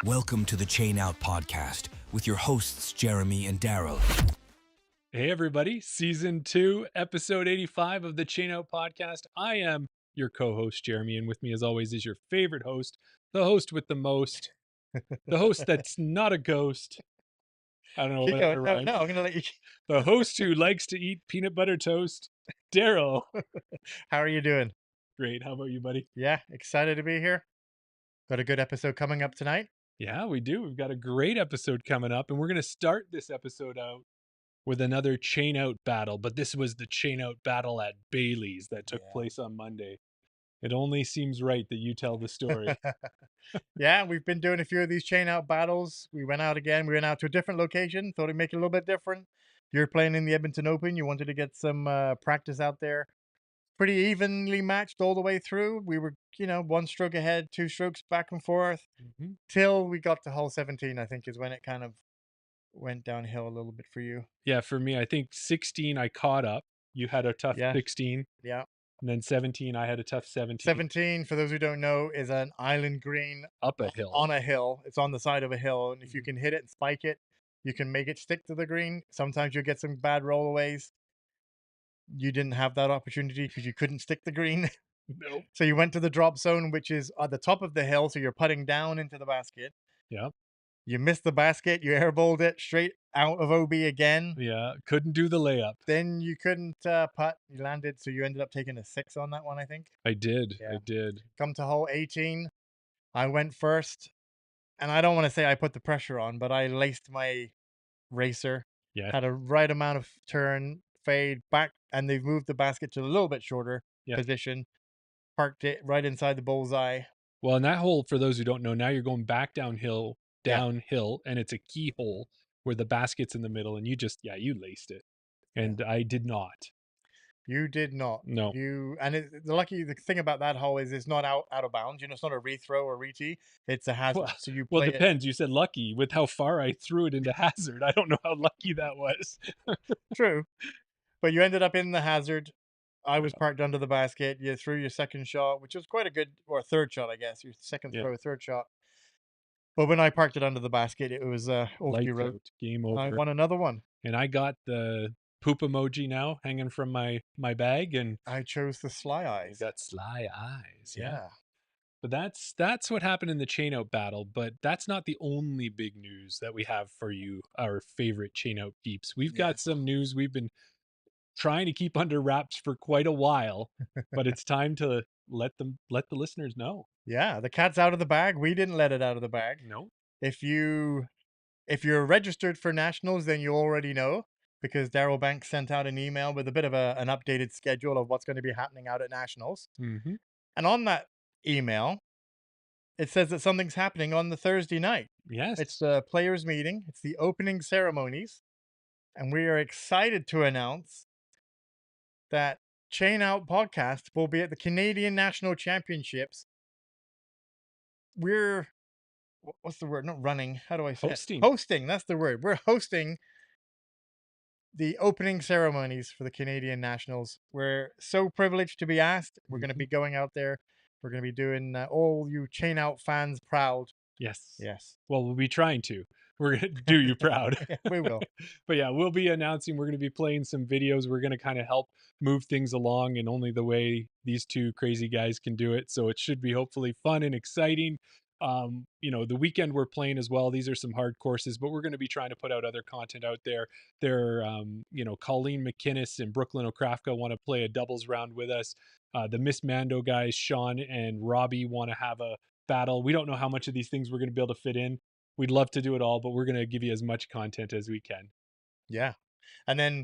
Welcome to the Chain Out Podcast with your hosts, Jeremy and Daryl. Hey, everybody. Season 2, episode 85 of the Chain Out Podcast. I am your co host, Jeremy, and with me, as always, is your favorite host, the host with the most, the host that's not a ghost. I don't know Keep what going. that No, rhymes. I'm going to let you. The host who likes to eat peanut butter toast, Daryl. How are you doing? Great. How about you, buddy? Yeah, excited to be here. Got a good episode coming up tonight. Yeah, we do. We've got a great episode coming up, and we're going to start this episode out with another chain out battle, but this was the chain out battle at Bailey's that took place on Monday. It only seems right that you tell the story. Yeah, we've been doing a few of these chain out battles. We went out again. We went out to a different location. Thought we'd make it a little bit different. You're playing in the Edmonton Open. You wanted to get some practice out there. Pretty evenly matched all the way through. We were, one stroke ahead, two strokes back and forth Mhm. till we got to hole 17, I think is when it kind of went downhill a little bit for you. Yeah, for me, I think 16 I caught up. You had a tough Yeah. 16. Yeah. And then 17, I had a tough 17. 17, for those who don't know, is an island green Up a hill. on a hill. It's on the side of a hill, and if you can hit it and spike it, you can make it stick to the green. Sometimes you'll get some bad rollaways. You didn't have that opportunity because you couldn't stick the green. Nope. So you went to the drop zone, which is at the top of the hill. So you're putting down into the basket. Yeah. You missed the basket. You airballed it straight out of OB again. Yeah. Couldn't do the layup. Then you couldn't putt. You landed. So you ended up taking a 6 on that one, I think. I did. Yeah. I did. Come to hole 18. I went first. And I don't want to say I put the pressure on, but I laced my racer. Yeah. Had a right amount of turn, fade back, and they've moved the basket to a little bit shorter position. Parked it right inside the bullseye. Well, in that hole, for those who don't know, now you're going back downhill, and it's a key hole where the basket's in the middle, and you laced it. And I did not. You did not. No. The thing about that hole is it's not out of bounds. It's not a rethrow or retee. It's a hazard. Well, so you well, play it depends. You said lucky with how far I threw it into hazard. I don't know how lucky that was. True. But you ended up in the hazard. I was parked under the basket. You threw your second shot, which was quite a good, or third shot, I guess. Your second throw, third shot. But when I parked it under the basket, it was off you wrote. Game over. I won another one. And I got the poop emoji now hanging from my bag, and I chose the sly eyes. I got sly eyes. Yeah. But that's what happened in the chain out battle. But that's not the only big news that we have for you, our favorite chain out peeps. We've got some news we've been trying to keep under wraps for quite a while, but it's time to let the listeners know. Yeah, the cat's out of the bag. We didn't let it out of the bag. No. If you're registered for nationals, then you already know, because Daryl Banks sent out an email with a bit of an updated schedule of what's going to be happening out at nationals. Mm-hmm. And on that email, it says that something's happening on the Thursday night. Yes. It's a players meeting. It's the opening ceremonies. And we are excited to announce that Chain Out Podcast will be at the Canadian National Championships. We're, what's the word? Not running. How do I say Hosting. it? Hosting. That's the word. We're hosting the opening ceremonies for the Canadian Nationals. We're so privileged to be asked. We're going to be going out there. We're going to be doing all you Chain Out fans proud. Yes. Yes. Well, we'll be trying to. We're going to do you proud. We will. But yeah, we'll be announcing, we're going to be playing some videos. We're going to kind of help move things along in only the way these two crazy guys can do it. So it should be hopefully fun and exciting. The weekend we're playing as well. These are some hard courses, but we're going to be trying to put out other content out there. Colleen McInnes and Brooklyn Okrafka want to play a doubles round with us. The Miss Mando guys, Sean and Robbie, want to have a battle. We don't know how much of these things we're going to be able to fit in. We'd love to do it all, but we're going to give you as much content as we can. Yeah. And then,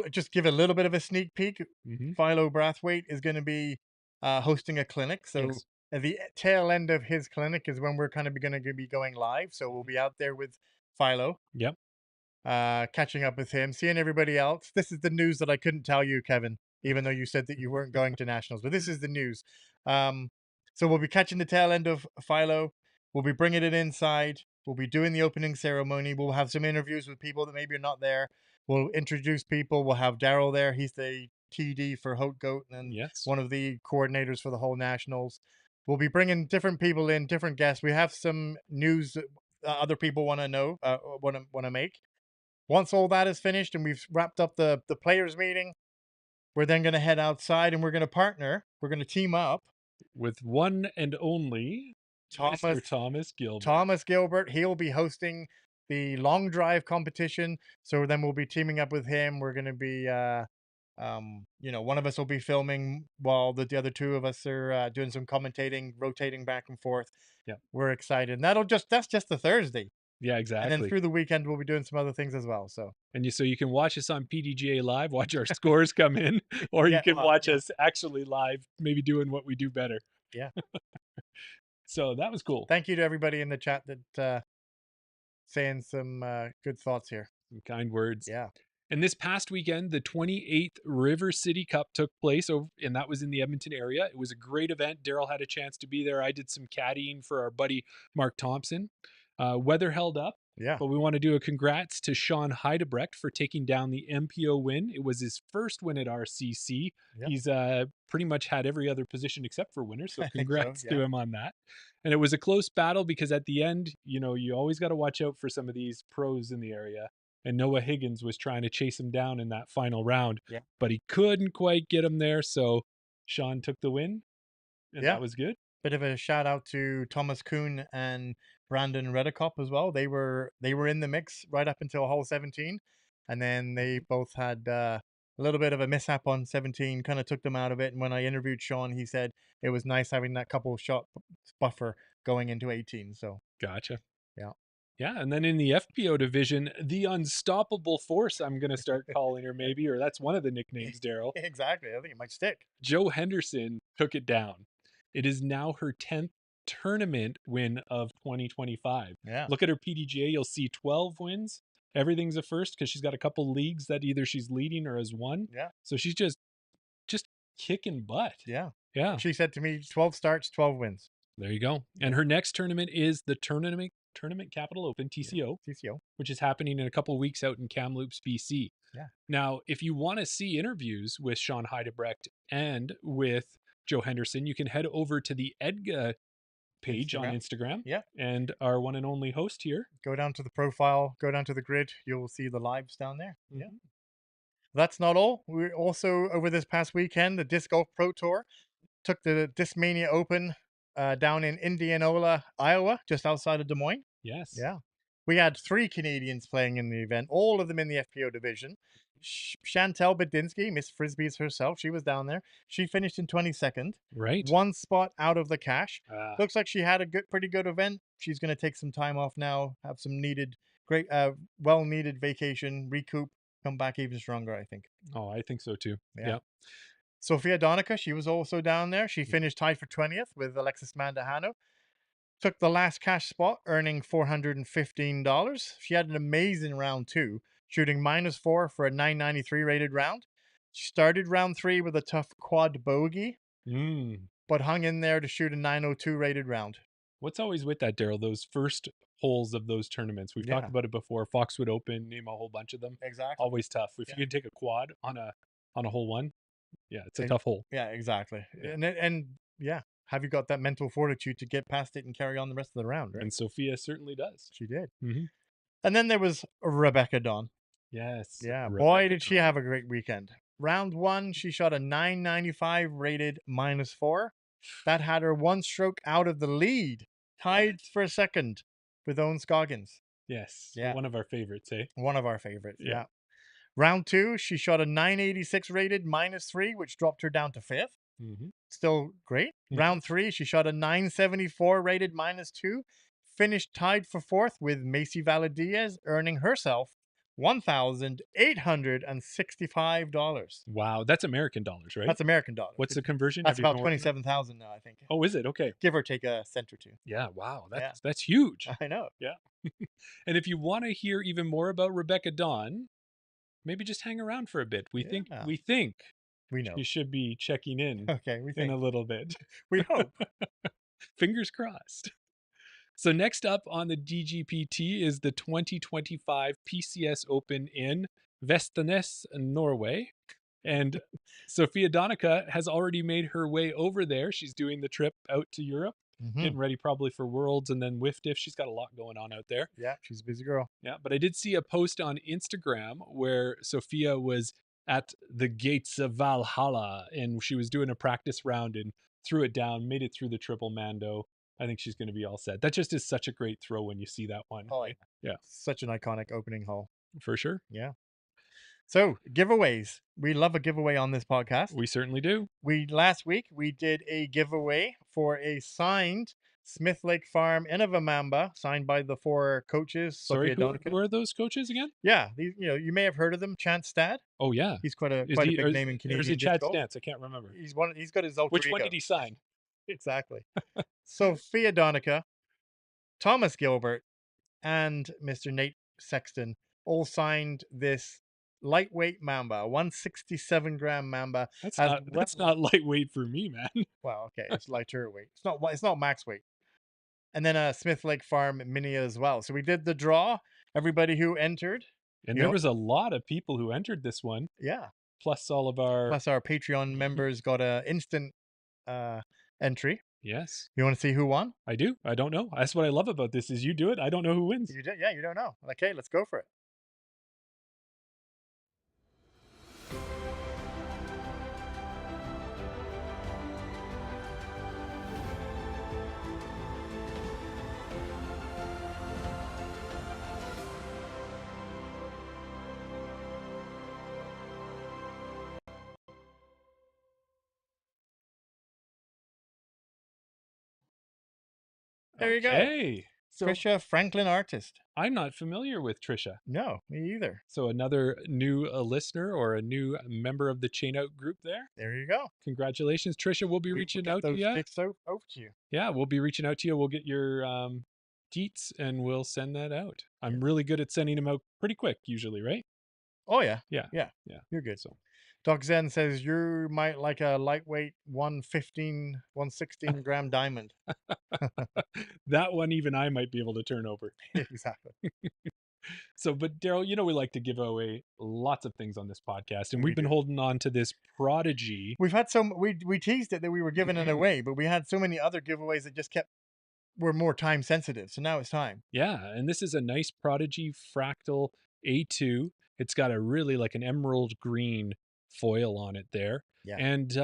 just give a little bit of a sneak peek. Mm-hmm. Philo Brathwaite is going to be hosting a clinic. So at the tail end of his clinic is when we're kind of going to be going live. So we'll be out there with Philo. Yep. Catching up with him, seeing everybody else. This is the news that I couldn't tell you, Kevin, even though you said that you weren't going to nationals. But this is the news. So we'll be catching the tail end of Philo. We'll be bringing it inside. We'll be doing the opening ceremony. We'll have some interviews with people that maybe are not there. We'll introduce people. We'll have Daryl there. He's the TD for Haute Goat and one of the coordinators for the whole nationals. We'll be bringing different people in, different guests. We have some news that other people want to know, want to make. Once all that is finished and we've wrapped up the players meeting, we're then going to head outside and we're going to partner. We're going to team up. With one and only Mr. Thomas Thomas Gilbert. Thomas Gilbert, he'll be hosting the long drive competition. So then we'll be teaming up with him. We're going to be, one of us will be filming while the other two of us are doing some commentating, rotating back and forth. Yeah. We're excited. And that's just the Thursday. Yeah, And then exactly. through the weekend, we'll be doing some other things as well. So, And so you can watch us on PDGA Live, watch our scores come in, or you yeah, can well, watch yeah, us actually live, maybe doing what we do better. yeah. So that was cool. Thank you to everybody in the chat that saying some good thoughts here. Some kind words. Yeah. And this past weekend, the 28th River City Cup took place, and that was in the Edmonton area. It was a great event. Daryl had a chance to be there. I did some caddying for our buddy Mark Thompson. Weather held up, Yeah. but we want to do a congrats to Sean Heidebrecht for taking down the MPO win. It was his first win at RCC. Yeah. He's pretty much had every other position except for winner, so I think so, congrats to yeah. him on that. And it was a close battle because at the end, you always got to watch out for some of these pros in the area. And Noah Higgins was trying to chase him down in that final round, Yeah. but he couldn't quite get him there. So Sean took the win, and Yeah. that was good. Bit of a shout out to Thomas Kuhn and Brandon Redekop as well. They were in the mix right up until hole 17, and then they both had a little bit of a mishap on 17, kind of took them out of it. And when I interviewed Sean, he said it was nice having that couple shot buffer going into 18. So Gotcha. yeah. Yeah, and then in the FPO division, the unstoppable force, I'm going to start calling her maybe, or that's one of the nicknames, Daryl. Exactly. I think it might stick. Joe Henderson took it down. It is now her 10th tournament win of 2025. Yeah. Look at her PDGA, you'll see 12 wins. Everything's a first because she's got a couple leagues that either she's leading or has won. Yeah. So she's just kicking butt. Yeah. Yeah. She said to me, 12 starts, 12 wins. There you go. And her next tournament is the Tournament Capital Open, TCO, TCO. which is happening in a couple of weeks out in Kamloops, BC. Yeah. Now, if you want to see interviews with Sean Heidebrecht and with Joe Henderson, you can head over to the Edga page on Instagram. Yeah. And our one and only host here. Go down to the profile, go down to the grid. You'll see the lives down there. Mm-hmm. Yeah. That's not all. We also, over this past weekend, the Disc Golf Pro Tour took the Discmania Open down in Indianola, Iowa, just outside of Des Moines. Yes. Yeah. We had 3 Canadians playing in the event, all of them in the FPO division. Chantel Bedinsky, Miss Frisbees herself, she was down there. She finished in 22nd. Right. 1 spot out of the cash. Looks like she had a pretty good event. She's going to take some time off now, have some well-needed vacation, recoup, come back even stronger, I think. Oh, I think so too. Yeah. Sophia Donica, she was also down there. She finished tied for 20th with Alexis Mandahano. Took the last cash spot, earning $415. She had an amazing round 2, shooting -4 for a 993 rated round. She started round 3 with a tough quad bogey, but hung in there to shoot a 902 rated round. What's always with that, Daryl? Those first holes of those tournaments. We've talked about it before. Foxwood Open, name a whole bunch of them. Exactly. Always tough. If you can take a quad on a hole 1, yeah, it's a tough hole. Yeah, exactly. Yeah. And have you got that mental fortitude to get past it and carry on the rest of the round, right? And Sophia certainly does. She did. Mm-hmm. And then there was Rebecca Dawn. Yes. Yeah, Rebecca boy, did she Dawn. have a great weekend. Round 1, she shot a 995 rated -4. That had her 1 stroke out of the lead, tied for second with Owen Scoggins. Yes. Yeah. One of our favorites, eh? One of our favorites, Yeah. yeah. Round 2, she shot a 986 rated -3, which dropped her down to 5th. Mm-hmm. Still great. Mhm. Round 3, she shot a 974 rated -2, finished tied for 4th with Macy Valadez, earning herself $1,865. Wow, that's American dollars, right? That's American dollars. What's the conversion? That's Have you about been working on it? 27,000 now, I think. Oh, is it? Okay. Give or take a cent or two. Yeah. Wow. Yeah. That's huge. I know. Yeah. And if you want to hear even more about Rebecca Dawn, maybe just hang around for a bit. We think We know. you should be checking in Okay, we in think. a little bit. We hope. Fingers crossed. So next up on the DGPT is the 2025 PCS Open in Vestnes, Norway. And Sophia Donica has already made her way over there. She's doing the trip out to Europe, Hmm. getting ready probably for Worlds and then WIFDIF. She's got a lot going on out there. Yeah, she's a busy girl. Yeah, but I did see a post on Instagram where Sophia was at the gates of Valhalla and she was doing a practice round and threw it down, made it through the triple Mando. I think she's going to be all set. That just is such a great throw when you see that one. Oh, Eh? Yeah, such an iconic opening hole. for sure. Yeah. So giveaways. We love a giveaway on this podcast. We certainly do. Last week we did a giveaway for a signed Smith Lake Farm Innova Mamba, signed by the 4 coaches, Sorry, Sophia who, Donica. who are those coaches again? Yeah, these, you may have heard of them. Chance Stad. Oh, yeah. He's quite a Is quite a he, big name in or is Canadian it disc Chad golf. Stance? I can't remember. He's got his alter Which one ego. did he sign? Exactly. Sophia Donica, Thomas Gilbert, and Mr. Nate Sexton all signed this lightweight Mamba, 167-gram Mamba. That's As not well, that's not lightweight for me, man. well, okay, it's lighter weight. It's not max weight. And then a Smith Lake Farm Mini as well. So we did the draw. Everybody who entered, And you there know, was a lot of people who entered this one, yeah. plus all of our Plus our Patreon members got a instant entry. yes. You want to see who won? I do. I don't know. That's what I love about this is you do it. I don't know who wins. You did, yeah. You don't know. Okay, let's go for it. There you go. Okay. So Trisha Franklin Artist. I'm not familiar with Trisha. No, me either. So another new listener or a new member of the Chain Out group there. There you go. Congratulations, Trisha. We'll be reaching We'll out get to those you. sticks over to you. Yeah, we'll be reaching out to you. We'll get your deets and we'll send that out. I'm really good at sending them out pretty quick usually, right? Oh yeah, Yeah. yeah, Yeah. you're good. So Doc Zen says you might like a lightweight 116-gram diamond. that one even I might be able to turn over. Exactly. So, but Daryl, we like to give away lots of things on this podcast, and We we've been do. holding on to this prodigy. We've had some. We teased it that we were giving it away, but we had so many other giveaways that just were more time sensitive. So now it's time. Yeah, and this is a nice prodigy fractal A2. It's got a really like an emerald green foil on it there. Yeah. And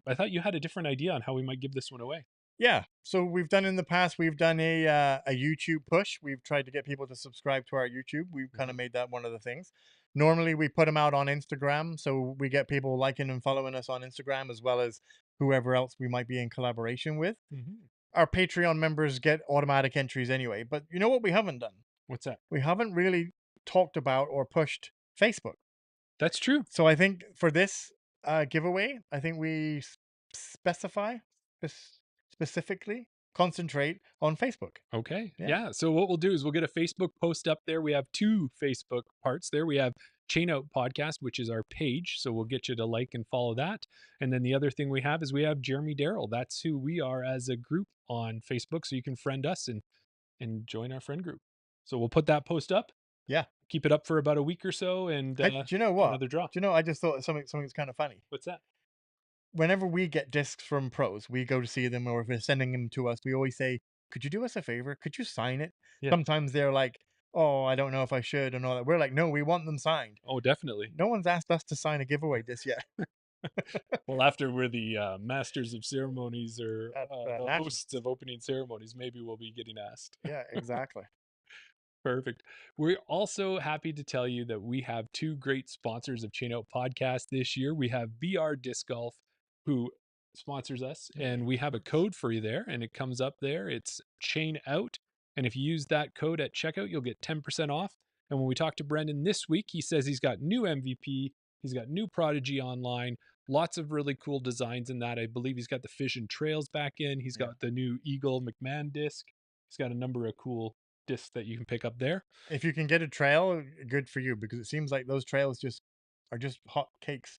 I thought you had a different idea on how we might give this one away. Yeah. So we've done in the past. We've done a YouTube push. We've tried to get people to subscribe to our YouTube. We've kind of made that one of the things. Normally we put them out on Instagram, so we get people liking and following us on Instagram as well as whoever else we might be in collaboration with. Our Patreon members get automatic entries anyway. But you know what we haven't done? What's that? We haven't really talked about or pushed Facebook. That's true. So I think for this giveaway, I think we specifically concentrate on Facebook. Okay. Yeah. Yeah. So what we'll do is we'll get a Facebook post up there. We have 2 Facebook parts there. We have Chain Out Podcast, which is our page. So we'll get you to like and follow that. And then the other thing we have is we have Jeremy Darrell. That's who we are as a group on Facebook. So you can friend us and join our friend group. So we'll put that post up. Yeah. Keep it up for about a week or so. And Hey, do you know what? another draw. Do you know? I just thought something's kind of funny. What's that? Whenever we get discs from pros, we go to see them, or if they're sending them to us, we always say, "Could you do us a favor? Could you sign it?" Yeah. Sometimes they're like, "Oh, I don't know if I should," and all that. We're like, "No, we want them signed." Oh, definitely. No one's asked us to sign a giveaway disc yet. Well, after we're the masters of ceremonies or At, the Nationals. hosts of opening ceremonies, maybe we'll be getting asked. Yeah, exactly. Perfect. We're also happy to tell you that we have 2 great sponsors of Chain Out Podcast this year. We have VR Disc Golf, who sponsors us, and we have a code for you there, and it comes up there. It's Chain Out, and if you use that code at checkout, you'll get 10% off. And when we talked to Brendan this week, he says he's got new MVP, he's got new Prodigy online, lots of really cool designs in that. I believe he's got the Fission Trails back in. He's got the new Eagle McMahon disc. He's got a number of cool discs that you can pick up there. If you can get a trail, good for you, because it seems like those trails are just hot cakes.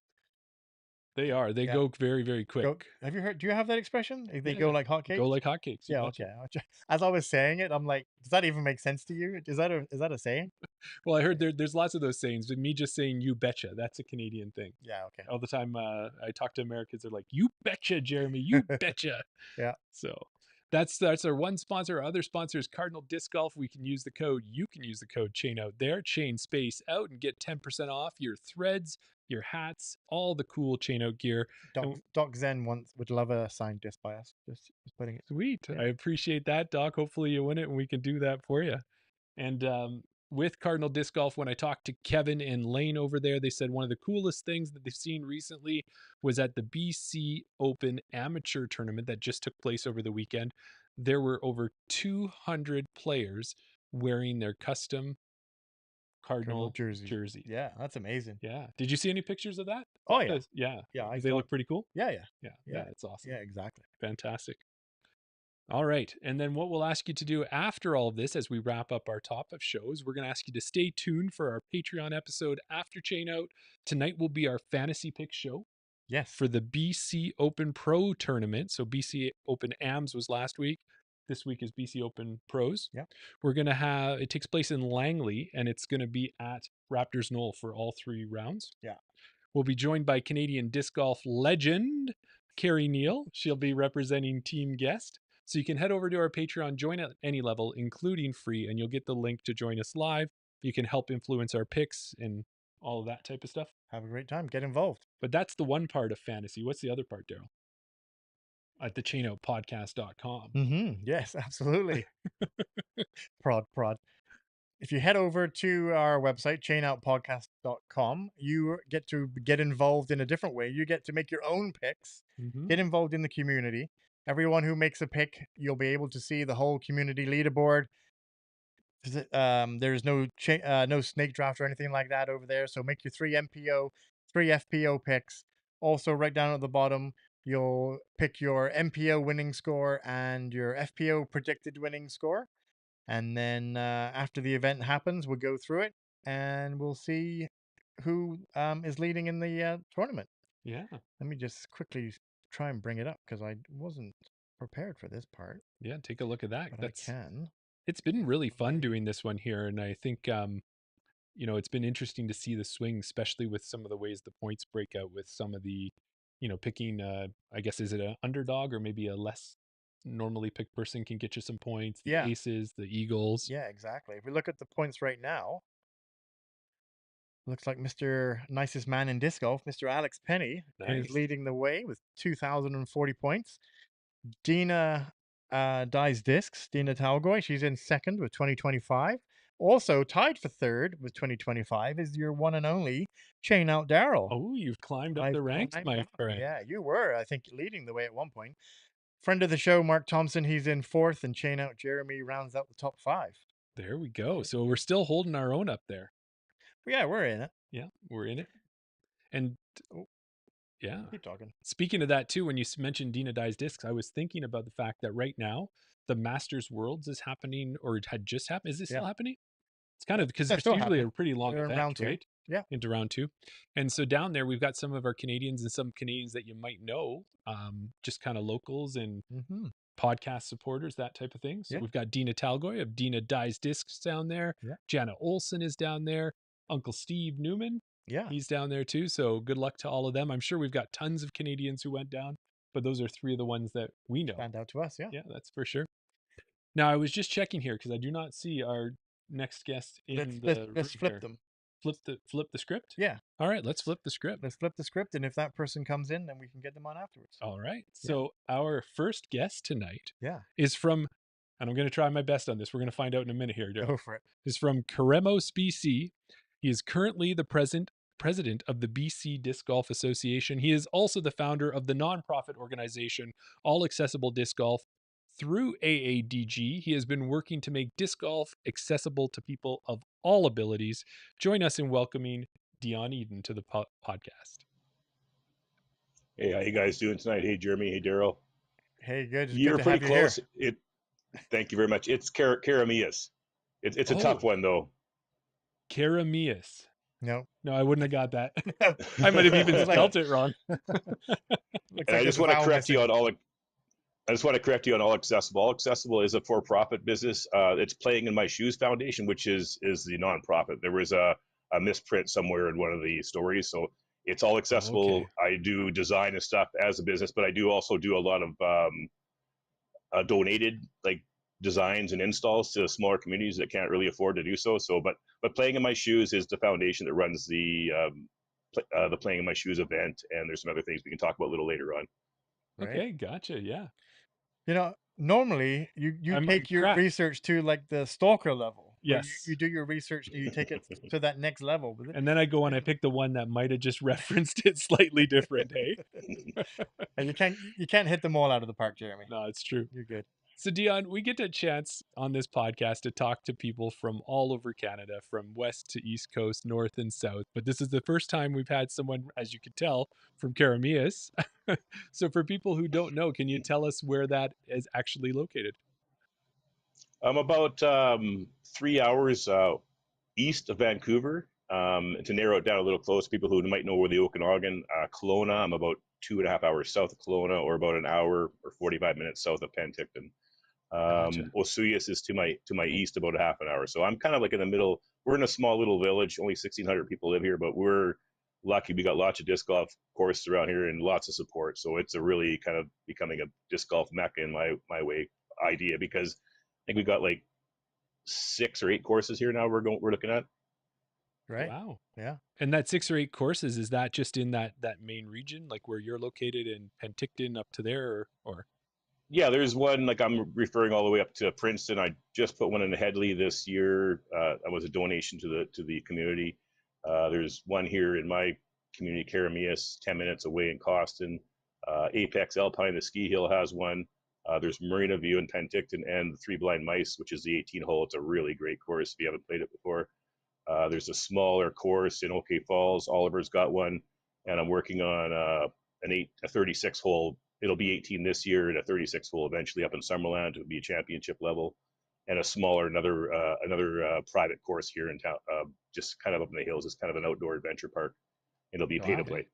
They are. They Yeah. go very, very Go. quick. Have you heard? Do you have that expression? They Yeah, go yeah. like hotcakes. Go like hotcakes. You Yeah. betcha. Okay. As I was saying it, I'm like, does that even make sense to you? Is that a saying? Well, I heard there's lots of those sayings, but me just saying "you betcha," that's a Canadian thing. Yeah. Okay. All the time, I talk to Americans, they're like, "You betcha, Jeremy, you betcha." Yeah. So that's our one sponsor. Our other sponsor is Cardinal Disc Golf. We can use the code. You can use the code Chain Out there, Chain Space Out, and get 10% off your threads, your hats, all the cool Chain Out gear. And Doc Zen would love a signed disc by us. Just putting it. sweet, Yeah. I appreciate that, Doc. Hopefully you win it, and we can do that for you. And with Cardinal Disc Golf, when I talked to Kevin and Lane over there, they said one of the coolest things that they've seen recently was at the BC Open Amateur Tournament that just took place over the weekend. There were over 200 players wearing their custom Cardinal Cardinal jersey. jersey. Yeah, that's amazing. Yeah. Did you see any pictures of that? Oh yeah. Yeah. Yeah. I They saw. look pretty cool. Yeah. Yeah. Yeah. Yeah. Yeah. It's awesome. Yeah. Exactly. Fantastic. All right. And then what we'll ask you to do after all of this, as we wrap up our top of shows, we're going to ask you to stay tuned for our Patreon episode after Chain Out. Tonight will be our fantasy pick show Yes. for the BC Open Pro tournament. So BC Open AMS was last week. This week is BC Open Pros. Yeah. We're going to have, it takes place in Langley, and it's going to be at Raptors Knoll for all 3 rounds. Yeah. We'll be joined by Canadian disc golf legend Carrie Neal. She'll be representing Team Guest. So you can head over to our Patreon, join at any level, including free, and you'll get the link to join us live. You can help influence our picks and all of that type of stuff. Have a great time. Get involved. But that's the one part of fantasy. What's the other part, Daryl? At the chainoutpodcast.com. Yes, absolutely. Prod. If you head over to our website, chainoutpodcast.com, you get to get involved in a different way. You get to make your own picks, get involved in the community. Everyone who makes a pick, you'll be able to see the whole community leaderboard. There's no snake draft or anything like that over there. So make your 3 MPO, 3 FPO picks. Also, right down at the bottom, you'll pick your MPO winning score and your FPO predicted winning score. And then after the event happens, we'll go through it and we'll see who is leading in the tournament. Yeah. Let me just quickly try and bring it up because I wasn't prepared for this part. Yeah, take a look at that. But I can. It's been really fun doing this one here, and I think it's been interesting to see the swing, especially with some of the ways the points break out with some of the, picking. I guess is it an underdog or maybe a less normally picked person can get you some points. The Yeah. aces, the eagles. Yeah, exactly. If we look at the points right now, looks like Mr. Nicest Man in Disc Golf, Mr. Alex Penny, Nice. is leading the way with 2,040 points. Dina Dies Discs, Dina Talgoy, she's in second with 2025. Also tied for third with 2025 is your one and only Chain Out Daryl. Oh, you've climbed up the ranks, my friend. Yeah, you were, I think, leading the way at one point. Friend of the show, Mark Thompson, he's in fourth, and Chain Out Jeremy rounds out the top 5. There we go. So we're still holding our own up there. Yeah, we're in it. Yeah, we're in it. And yeah, keep talking. Speaking of that too, when you mentioned Dina Dies Discs, I was thinking about the fact that right now the Masters Worlds is happening, or it had just happened. Is it still happening? It's kind of because it's usually a pretty long event, round 2. right? Yeah, into round 2. And so down there, we've got some of our Canadians and some Canadians that you might know, just kind of locals and podcast supporters, that type of thing. So we've got Dina Talgoy of Dina Dies Discs down there. Yeah. Jana Olson is down there. Uncle Steve Newman. Yeah. He's down there too. So good luck to all of them. I'm sure we've got tons of Canadians who went down, but those are 3 of the ones that we know. Stand out to us, yeah. Yeah, that's for sure. Now, I was just checking here because I do not see our next guest in let's flip them. Flip the script? Yeah. All right, let's flip the script. Let's flip the script, and if that person comes in, then we can get them on afterwards. All right. So our first guest tonight is from, and I'm going to try my best on this. We're going to find out in a minute here. Go for it. Is from Caremos, BC. He is currently the president of the BC Disc Golf Association. He is also the founder of the nonprofit organization All Accessible Disc Golf. Through AADG, he has been working to make disc golf accessible to people of all abilities. Join us in welcoming Dion Eden to the podcast. Hey, how you guys doing tonight? Hey, Jeremy. Hey, Daryl. Hey, good. You're pretty close. Thank you very much. It's Caramias. It's a tough one, though. Caramias. No. No, I wouldn't have got that. I might have even Looks like spelt it wrong. looks And like I there's just a want to vowel correct you missing. on all. I just want to correct you on All Accessible. All Accessible is a for-profit business. It's Playing in My Shoes Foundation, which is the nonprofit. There was a misprint somewhere in one of the stories, so it's All Accessible. Okay. I do design and stuff as a business, but I do also do a lot of donated like designs and installs to smaller communities that can't really afford to do so. So, but Playing in My Shoes is the foundation that runs the Playing in My Shoes event, and there's some other things we can talk about a little later on. Right. Okay, gotcha. Yeah. Normally you I'm take your crap. research to like the stalker level, where you Yes. do your research and you take it to that next level with it. And then I go and I pick the one that might have just referenced it slightly different, hey? And you can't hit them all out of the park, Jeremy. No, it's true. You're good. So, Dion, we get a chance on this podcast to talk to people from all over Canada, from west to east coast, north and south. But this is the first time we've had someone, as you can tell, from Karamias. So, for people who don't know, can you tell us where that is actually located? I'm about 3 hours east of Vancouver. To narrow it down a little close, people who might know where the Okanagan, Kelowna, I'm about 2.5 hours south of Kelowna, or about an hour or 45 minutes south of Penticton. Gotcha. Osuyas is to my east, about a half an hour. So I'm kind of like in the middle. We're in a small little village. Only 1,600 people live here, but we're lucky. We got lots of disc golf courses around here and lots of support. So it's a really kind of becoming a disc golf mecca in my way idea, because I think we got like 6 or 8 courses here now. We're looking at. Right? Wow. Yeah. And that 6 or 8 courses, is that just in that main region, like where you're located in Penticton up to there, or? Yeah, there's one, like I'm referring all the way up to Princeton. I just put one in Headley this year. That was a donation to the community. There's one here in my community, Karamias, 10 minutes away in Coston. Apex Alpine, the ski hill, has one. There's Marina View in Penticton, and the Three Blind Mice, which is the 18 hole. It's a really great course if you haven't played it before. There's a smaller course in OK Falls. Oliver's got one, and I'm working on a 36 hole. It'll be 18 this year, and a 36 hole eventually up in Summerland. It'll be a championship level, and a smaller another private course here in town, just kind of up in the hills. It's kind of an outdoor adventure park. It'll be pay to Wow. play.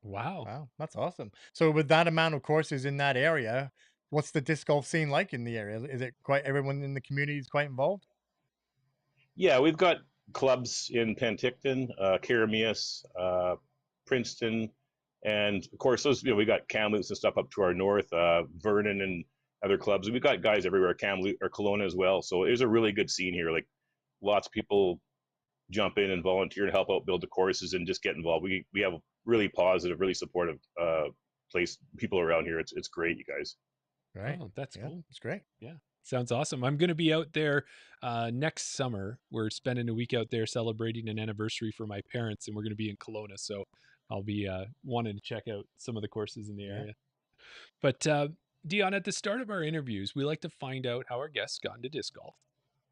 Wow. Wow, that's awesome. So with that amount of courses in that area, what's the disc golf scene like in the area? Is it quite everyone in the community is quite involved? Yeah, we've got clubs in Penticton, Karamias, Princeton, and of course those, we got Kamloops and stuff up to our north, Vernon and other clubs. We've got guys everywhere, Kamloops or Kelowna as well. So there's a really good scene here. Like lots of people jump in and volunteer and help out build the courses and just get involved. We have really positive, really supportive people around here. It's great, you guys. Right. Oh, that's Yeah, cool. it's great. Yeah. Sounds awesome. I'm going to be out there next summer. We're spending a week out there celebrating an anniversary for my parents, and we're going to be in Kelowna. So I'll be wanting to check out some of the courses in the Yeah. area. But Dion, at the start of our interviews, we like to find out how our guests got into disc golf.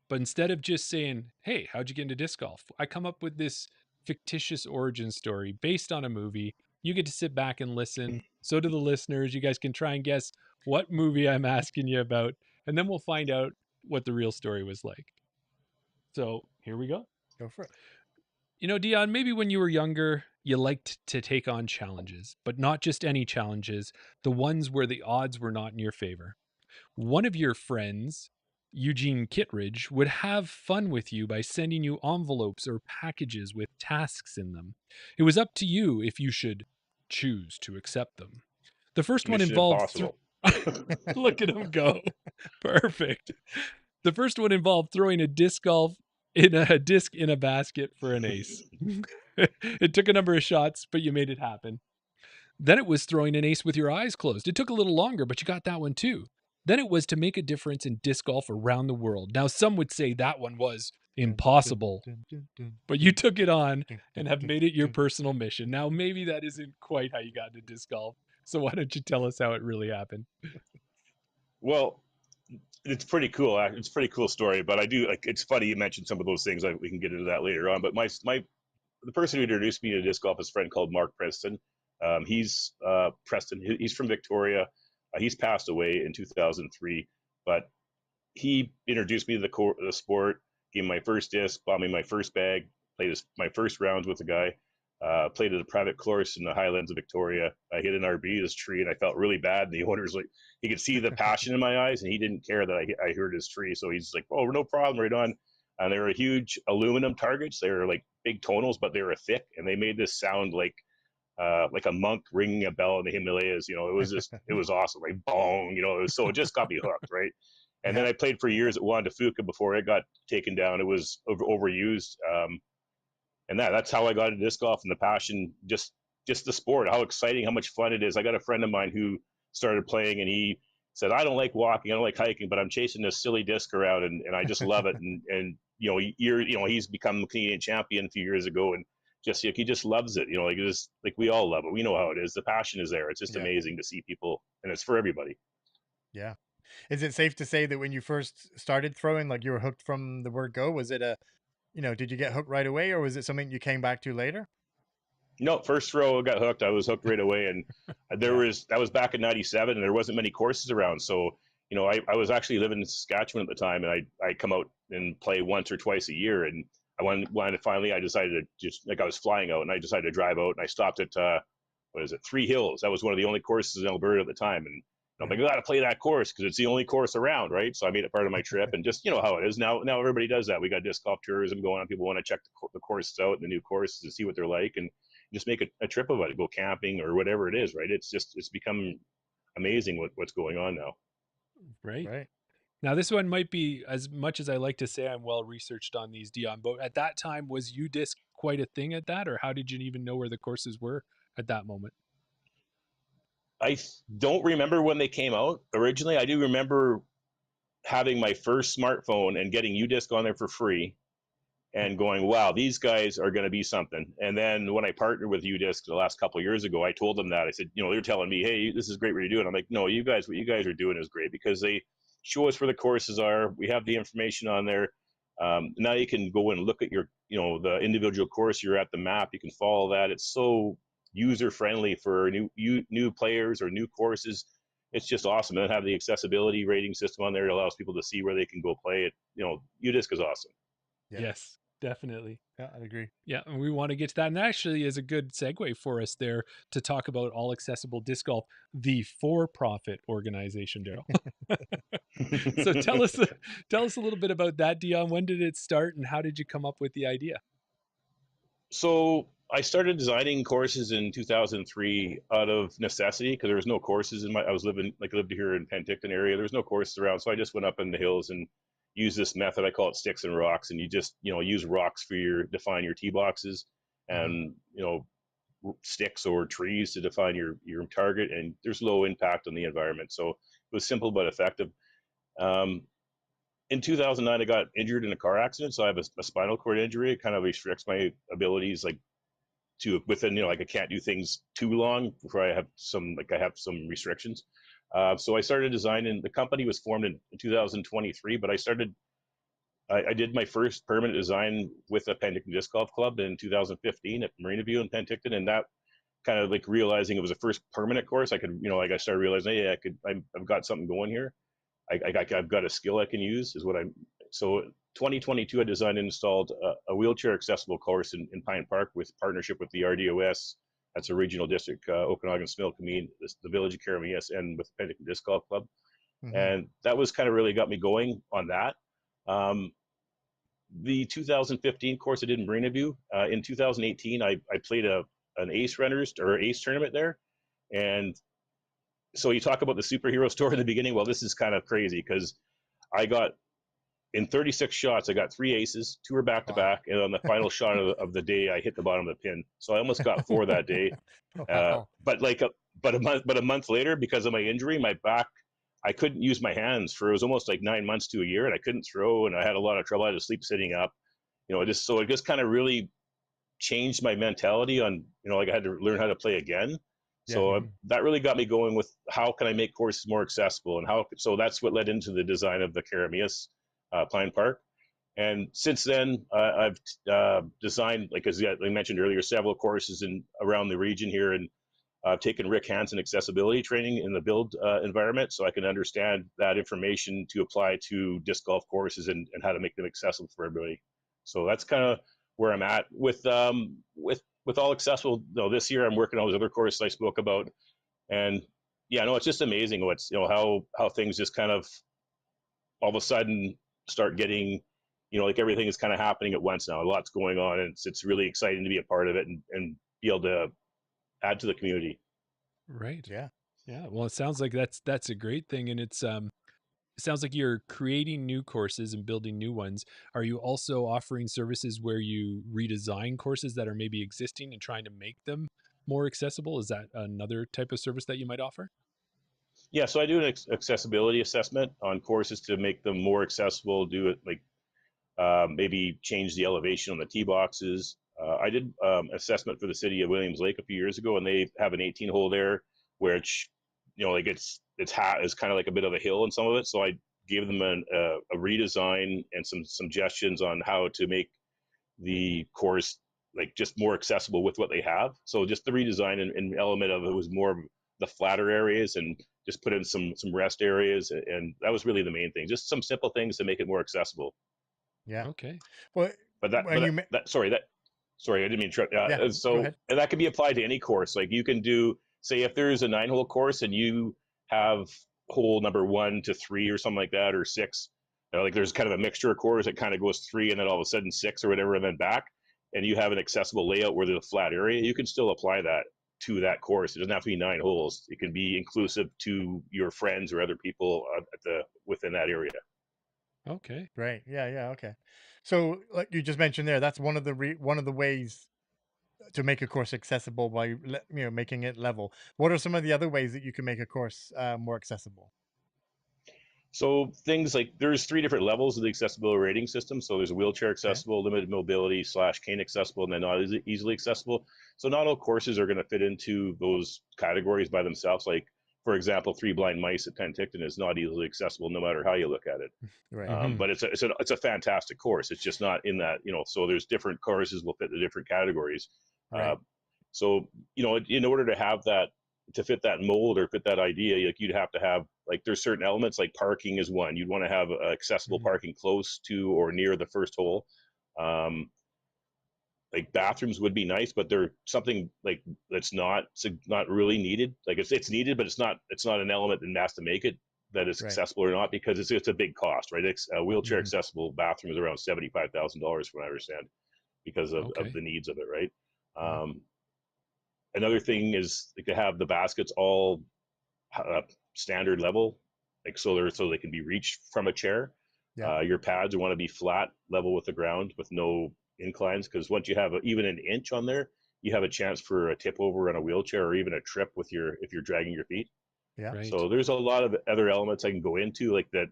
But instead of just saying, hey, how'd you get into disc golf? I come up with this fictitious origin story based on a movie. You get to sit back and listen. So do the listeners. You guys can try and guess what movie I'm asking you about. And then we'll find out what the real story was like. So here we go. Go for it. You know, Dion, maybe when you were younger, you liked to take on challenges, but not just any challenges, the ones where the odds were not in your favor. One of your friends, Eugene Kittredge, would have fun with you by sending you envelopes or packages with tasks in them. It was up to you if you should choose to accept them. The first one Mission involved Impossible. look at him go. Perfect. The first one involved throwing a disc in a basket for an ace. It took a number of shots, but you made it happen. Then it was throwing an ace with your eyes closed. It took a little longer, but you got that one too. Then it was to make a difference in disc golf around the world. Now, some would say that one was impossible, but you took it on and have made it your personal mission. Now, maybe that isn't quite how you got into disc golf. So why don't you tell us how it really happened? Well, it's pretty cool. It's a pretty cool story, but I do like. It's funny you mentioned some of those things. We can get into that later on. But the person who introduced me to disc golf is a friend called Mark Preston. He's Preston. He's from Victoria. He's passed away in 2003, but he introduced me to the sport. Gave me my first disc, bought me my first bag, played my first rounds with a guy. Played at a private course in the Highlands of Victoria. I hit an arbutus tree and I felt really bad. And the owner's like, he could see the passion in my eyes, and he didn't care that I hurt his tree. So he's like, "Oh, no problem, right on." And they were huge aluminum targets. They were like big tonals, but they were thick, and they made this sound like a monk ringing a bell in the Himalayas. It was just, it was awesome, like bong. So it just got me hooked, right? And then I played for years at Juan de Fuca before it got taken down. It was overused. And that's how I got into disc golf, and the passion, just the sport, how exciting, how much fun it is. I got a friend of mine who started playing, and he said, "I don't like walking, I don't like hiking, but I'm chasing this silly disc around, and I just love it." And he's become a Canadian champion a few years ago, and he just loves it. Like we all love it. We know how it is. The passion is there. It's just amazing to see people, and it's for everybody. Yeah. Is it safe to say that when you first started throwing, like, you were hooked from the word go? Was it did you get hooked right away, or was it something you came back to later? No, first throw, I got hooked. I was hooked right away, and that was back in '97, and there wasn't many courses around. So I was actually living in Saskatchewan at the time, and I come out and play once or twice a year. And I decided to just, like, I was flying out, and I decided to drive out, and I stopped at Three Hills. That was one of the only courses in Alberta at the time, and I'm like, I got to play that course because it's the only course around, right? So I made it part of my trip, and just how it is now. Now everybody does that. We got disc golf tourism going on. People want to check the courses out, the new courses, and see what they're like, and just make a trip of it, go camping or whatever it is, right? It's become amazing what's going on now. Right. Now, this one might be, as much as I like to say I'm well researched on these, Dion, but at that time, was UDisc quite a thing at that, or how did you even know where the courses were at that moment? I don't remember when they came out originally. I do remember having my first smartphone and getting UDisc on there for free, and going, wow, these guys are going to be something. And then when I partnered with UDisc the last couple of years ago, I told them that. I said, they're telling me, hey, this is great what you're doing. I'm like, no, what you guys are doing is great, because they show us where the courses are. We have the information on there. Now you can go and look at your, the individual course. You're at the map. You can follow that. It's so user friendly for new players or new courses. It's just awesome. And have the accessibility rating system on there. It allows people to see where they can go play it. UDisc is awesome. Yeah. Yes, definitely. Yeah, I'd agree. Yeah, and we want to get to that. And that actually is a good segue for us there to talk about All Accessible Disc Golf, the for-profit organization, Daryl. So tell us a little bit about that, Dion. When did it start, and how did you come up with the idea? So I started designing courses in 2003 out of necessity, because there was no courses I lived here in Penticton area. There was no courses around. So I just went up in the hills and used this method. I call it sticks and rocks. And you just, use rocks define your tee boxes, and, sticks or trees to define your target. And there's low impact on the environment. So it was simple but effective. In 2009, I got injured in a car accident. So I have a spinal cord injury. It kind of restricts my abilities, like, I can't do things too long before I have some restrictions. So I started designing. The company was formed in 2023, but I did my first permanent design with the Penticton Disc Golf Club in 2015 at Marina View in Penticton, and that kind of, like, realizing it was the first permanent course, I could, I started realizing, hey, I've got something going here. I've got a skill I can use, so 2022, I designed and installed a wheelchair accessible course in Pine Park with partnership with the RDOS. That's a regional district, Okanagan, Smilkameen, the Village of Karamias, and with the Penticton Disc Golf Club. Mm-hmm. And that was kind of really got me going on that. The 2015 course I did in Marina View. In 2018, I played an Ace tournament there. And so you talk about the superhero story in the beginning. Well, this is kind of crazy, because in 36 shots, I got 3 aces, 2 were back to back, and on the final shot of the day, I hit the bottom of the pin. So I almost got 4 that day. But a month later, because of my injury, my back, I couldn't use my hands for, it was almost like 9 months to a year, and I couldn't throw, and I had a lot of trouble. I had to sleep sitting up. It just kind of really changed my mentality on, I had to learn how to play again. So that really got me going with how can I make courses more accessible, and so that's what led into the design of the Karamias Pine Park. And since then, I've designed, like, as I mentioned earlier, several courses around the region here, and I've taken Rick Hansen accessibility training in the build environment, so I can understand that information to apply to disc golf courses and how to make them accessible for everybody. So that's kind of where I'm at with all accessible. This year I'm working on those other courses I spoke about, and yeah, no, it's just amazing what's how things just kind of all of a sudden start getting, like everything is kind of happening at once now. A lot's going on, and it's really exciting to be a part of it and be able to add to the community. Right. Yeah. Yeah. Well, it sounds like that's a great thing, and it sounds like you're creating new courses and building new ones. Are you also offering services where you redesign courses that are maybe existing and trying to make them more accessible? Is that another type of service that you might offer? Yeah, so I do an accessibility assessment on courses to make them more accessible. Do it like maybe change the elevation on the tee boxes. I did assessment for the city of Williams Lake a few years ago, and they have an 18 hole there, which like it's kind of like a bit of a hill in some of it. So I gave them a redesign and some suggestions on how to make the course like just more accessible with what they have. So just the redesign and element of it was more of the flatter areas and just put in some rest areas, and that was really the main thing. Just some simple things to make it more accessible. Yeah. Okay. Well, But that, when but you sorry, I didn't mean to. yeah, go So ahead. and that can be applied to any course. Like you can do, say, if there's a 9 hole course and you have hole number 1 to 3 or something like that, or 6. Like there's kind of a mixture of courses that kind of goes 3 and then all of a sudden 6 or whatever, and then back. And you have an accessible layout where there's a flat area. You can still apply that to that course. It doesn't have to be 9 holes. It can be inclusive to your friends or other people within that area. Okay. Right. Yeah. Yeah. Okay. So, like you just mentioned there, that's one of the one of the ways to make a course accessible by making it level. What are some of the other ways that you can make a course more accessible? So things like there's 3 different levels of the accessibility rating system. So there's a wheelchair Okay. accessible, limited mobility / cane accessible, and then not easily accessible. So not all courses are going to fit into those categories by themselves. Like for example, 3 Blind Mice at Penticton is not easily accessible no matter how you look at it. Right. Mhm. But it's a fantastic course. It's just not in that, so there's different courses will fit the different categories. Right. So in order to have that, to fit that mold or fit that idea, like you'd have to have, like there's certain elements, like parking is one. You'd want to have accessible Mhm. parking close to or near the first hole. Like bathrooms would be nice, but they're something like that's not really needed. Like it's needed, but it's not an element that has to make it that is Right. accessible or not, because it's a big cost, right? A wheelchair Mhm. accessible bathroom is around $75,000 from what I understand, because of Okay. the needs of it, right? Yeah. Another thing is like to have the baskets all standard level, like so they can be reached from a chair. Yeah. Your pads want to be flat, level with the ground, with no inclines, because once you have even an inch on there, you have a chance for a tip over on a wheelchair or even a trip with if you're dragging your feet. Yeah. Right. So there's a lot of other elements I can go into, like that,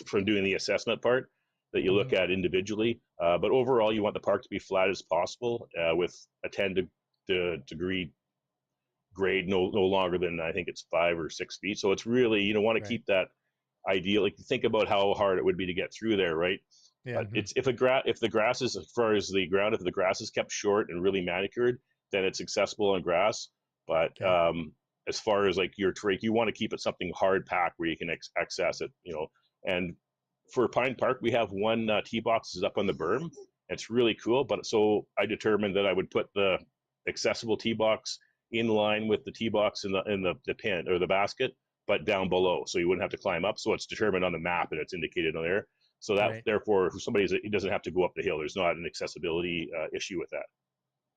from doing the assessment part, that you Mhm. look at individually. But overall, you want the park to be flat as possible, with a 10 degree grade, no longer than, I think it's 5 or 6 feet. So it's really, want to Right. keep that ideal. Like think about how hard it would be to get through there, right? Yeah. But it's if the grass is, as far as the ground, if the grass is kept short and really manicured, then it's accessible on grass. But Okay. as far as like your trach, you want to keep it something hard packed where you can access it, And for Pine Park, we have one tee box is up on the berm. It's really cool. But so I determined that I would put the accessible tee box in line with the tee box in the pin or the basket, but down below, so you wouldn't have to climb up. So it's determined on the map and it's indicated on there. So that Right. therefore, he doesn't have to go up the hill. There's not an accessibility issue with that.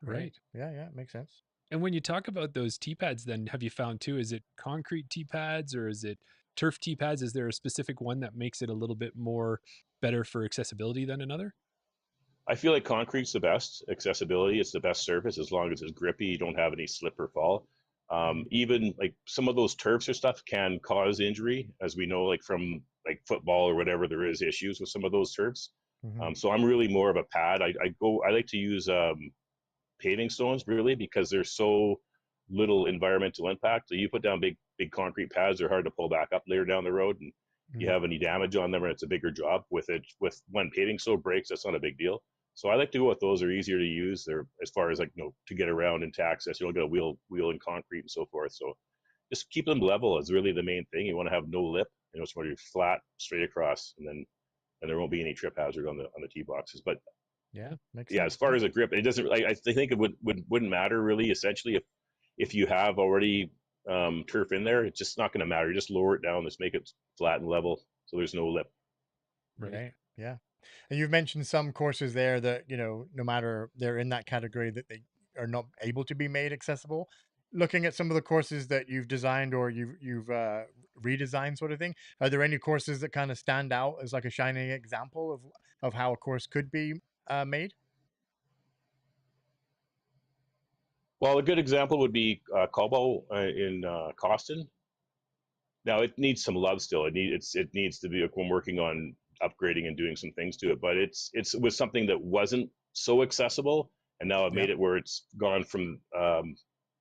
Right. Right. Yeah. Yeah. Makes sense. And when you talk about those tee pads, then have you found too, is it concrete tee pads or is it turf tee pads? Is there a specific one that makes it a little bit more better for accessibility than another? I feel like concrete's the best accessibility. It's the best surface as long as it's grippy. You don't have any slip or fall. Mhm. Even like some of those turfs or stuff can cause injury, as we know, like from like football or whatever. There is issues with some of those turfs. Mhm. So I'm really more of a pad. I like to use paving stones, really, because there's so little environmental impact. So you put down big concrete pads, they're hard to pull back up later down the road, and you Mhm. have any damage on them, and it's a bigger job. With when paving stone breaks, that's not a big deal. So I like to go with those. They're easier to use. They're, as far as like, to get around and to access. You don't get a wheel in concrete and so forth. So just keep them level is really the main thing. You want to have no lip. It's where you're flat straight across, and there won't be any trip hazard on the tee boxes. But Yeah, makes Yeah, as sense. far Yeah. as a grip, it doesn't. I think it wouldn't matter really. Essentially, if you have already turf in there, it's just not going to matter. You just lower it down, just make it flat and level, so there's no lip. Right. Right. Yeah. And you've mentioned some courses there that, no matter they're in that category, that they are not able to be made accessible. Looking at some of the courses that you've designed or you've redesigned, sort of thing, are there any courses that kind of stand out as like a shining example of how a course could be made? Well, a good example would be Cobalt in Coston. Now it needs some love still. It needs to be like, I'm working on upgrading and doing some things to it, but it was something that wasn't so accessible, and now I've Yeah. made it where it's gone from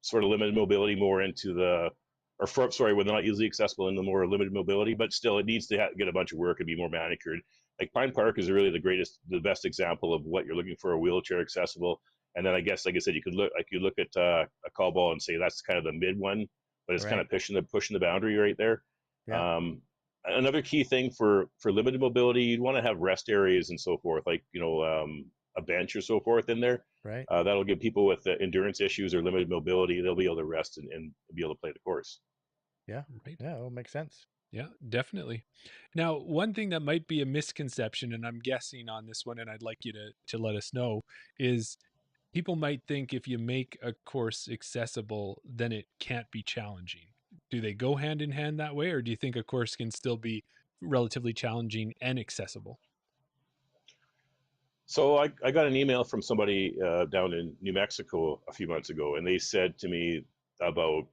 sort of limited mobility more into when they're not easily accessible into more limited mobility, but still it needs to get a bunch of work and be more manicured. Like Pine Park is really the best example of what you're looking for, a wheelchair accessible. And then I guess, like I said, you could look at a call ball and say that's kind of the mid one, but it's kind Right. of pushing the boundary right there. Yeah. Um, Another key thing for limited mobility, you'd want to have rest areas and so forth, like a bench or so forth in there. Right. That'll give people with endurance issues or limited mobility, they'll be able to rest and be able to play the course. Yeah. Right. Yeah. It'll make sense. Yeah, definitely. Now, one thing that might be a misconception, and I'm guessing on this one, and I'd like you to let us know, is people might think if you make a course accessible, then it can't be challenging. Do they go hand in hand that way, or do you think a course can still be relatively challenging and accessible? So I got an email from somebody down in New Mexico a few months ago, and they said to me about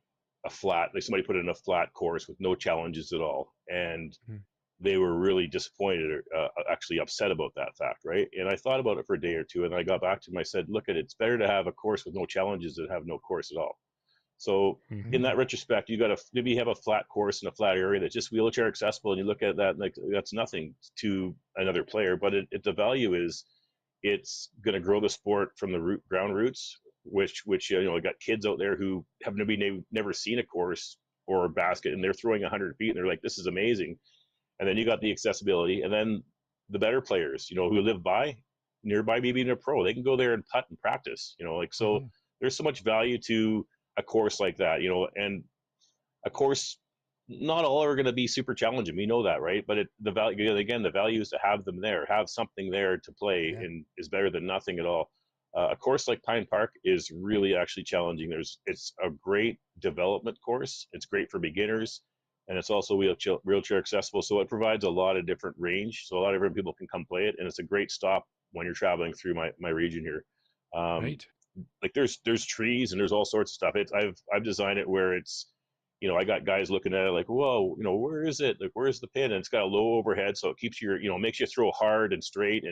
somebody put in a flat course with no challenges at all, and Mhm. they were really disappointed or actually upset about that fact, right? And I thought about it for a day or two, and I got back to them. I said, look, it's better to have a course with no challenges than have no course at all. So in Mhm. that retrospect, you got to maybe have a flat course in a flat area that's just wheelchair accessible, and you look at that like that's nothing to another player, but the value is it's going to grow the sport from the ground roots, which got kids out there who have never seen a course or a basket, and they're throwing 100 feet, and they're like, this is amazing. And then you got the accessibility, and then the better players, who live nearby, maybe even a pro, they can go there and putt and practice. So Hmm. there's so much value to a course like that, and a course, not all are going to be super challenging. We know that, right? But the value, again, the value is to have them there, have something there to play, Yeah. and is better than nothing at all. A course like Pine Park is really actually challenging. It's a great development course. It's great for beginners, and it's also wheelchair accessible. So it provides a lot of different range. So a lot of different people can come play it, and it's a great stop when you're traveling through my region here. Um, Right. like there's trees and there's all sorts of stuff. I've designed it where it's, I got guys looking at it like, whoa, where is it? Like, where's the pin? And it's got a low overhead, so it keeps makes you throw hard and straight.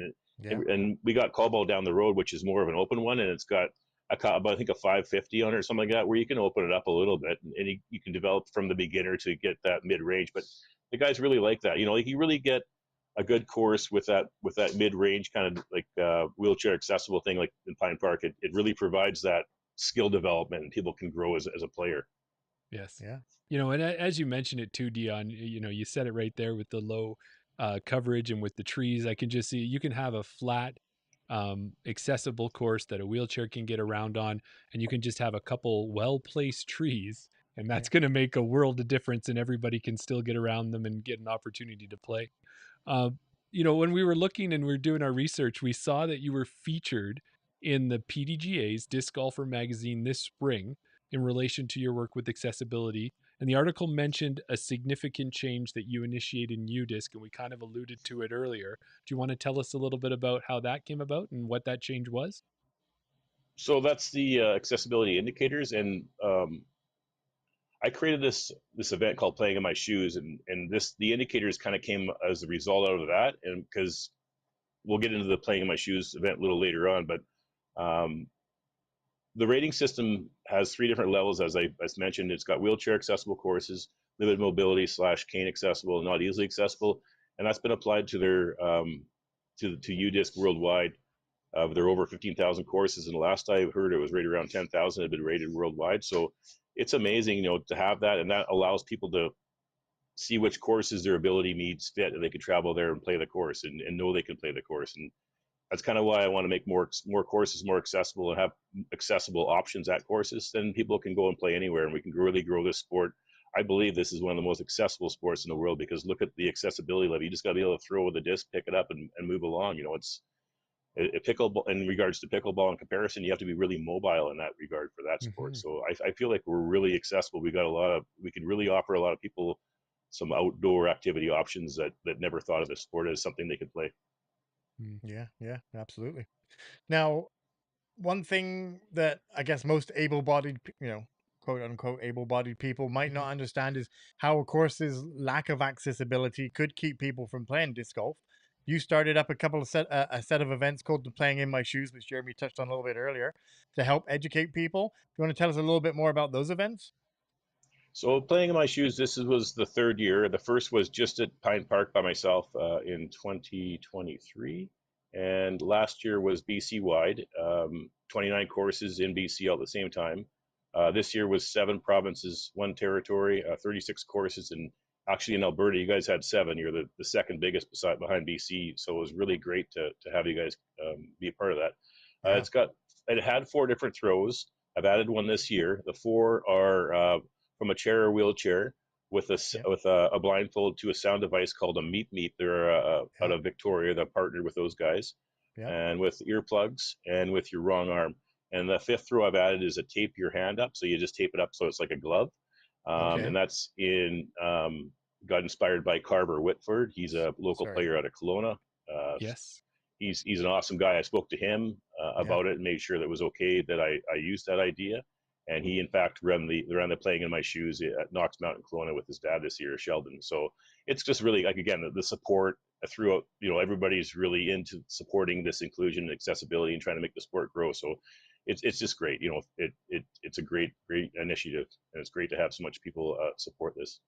Yeah. And we got call ball down the road, which is more of an open one, and it's got about I think a 550 on it or something like that, where you can open it up a little bit, and you can develop from the beginner to get that mid range. But the guys really like that. Like you really get a good course with that mid range kind of like wheelchair accessible thing, like in Pine Park. It really provides that skill development, and people can grow as a player. Yes. Yeah. And as you mentioned it too, Dion, you said it right there with the low coverage and with the trees. I can just see you can have a flat, accessible course that a wheelchair can get around on, and you can just have a couple well placed trees, and Yeah. that's going to make a world of difference, and everybody can still get around them and get an opportunity to play. Uh, when we were looking and we were doing our research, we saw that you were featured in the PDGA's Disc Golfer magazine this spring in relation to your work with accessibility. And the article mentioned a significant change that you initiated in UDisc, and we kind of alluded to it earlier. Do you want to tell us a little bit about how that came about and what that change was? So that's the accessibility indicators, and I created this event called Playing in My Shoes, and the indicators kind of came as a result out of that, and because we'll get into the Playing in My Shoes event a little later on, but um, the rating system has three different levels, as I mentioned. It's got wheelchair accessible courses, limited mobility / cane accessible, not easily accessible, and that's been applied to their to UDisc worldwide. There are over 15,000 courses, and the last I heard, it was right around 10,000 had been rated worldwide. So it's amazing, to have that, and that allows people to see which courses their ability needs fit, and they can travel there and play the course and know they can play the course. And that's kind of why I want to make more courses more accessible and have accessible options at courses. Then people can go and play anywhere, and we can really grow this sport. I believe this is one of the most accessible sports in the world because look at the accessibility level. You just got to be able to throw with a disc, pick it up, and move along. You know, it's pickleball in regards to pickleball in comparison. You have to be really mobile in that regard for that sport. Mhm. So I feel like we're really accessible. We can really offer a lot of people some outdoor activity options that never thought of the sport as something they could play. Yeah, yeah, absolutely. Now, one thing that I guess most able-bodied, quote unquote able-bodied people might not understand is how a course's lack of accessibility could keep people from playing disc golf. You started up a set of events called the Playing in My Shoes, which Jeremy touched on a little bit earlier, to help educate people. You want to tell us a little bit more about those events? So playing in my shoes, was the third year. The first was just at Pine Park by myself in 2023, and last year was BC wide, 29 courses in BC all at the same time. This year was 7 provinces, 1 territory, 36 courses, and actually in Alberta, you guys had 7. You're the second biggest behind BC, so it was really great to have you guys be a part of that. Yeah, It had 4 different throws. I've added one this year. The 4 are from a chair or wheelchair with yeah, a blindfold to a sound device called a Meep Meep. They're out yeah, of Victoria. They're partnered with those guys, yeah. and with earplugs and with your wrong arm. And the 5th throw I've added is a tape your hand up. So you just tape it up so it's like a glove. Okay. And that's got inspired by Carver Whitford. He's a local Sorry. player out of Kelowna. Yes. He's an awesome guy. I spoke to him Yeah. about it and made sure that it was okay that I used that idea. And he, in fact, ran the Playing in My Shoes at Knox Mountain, Kelowna, with his dad this year, Sheldon. So it's just really like, again, the support throughout. Everybody's really into supporting this inclusion and accessibility and trying to make the sport grow. So it's just great. It's a great initiative, and it's great to have so much people support this.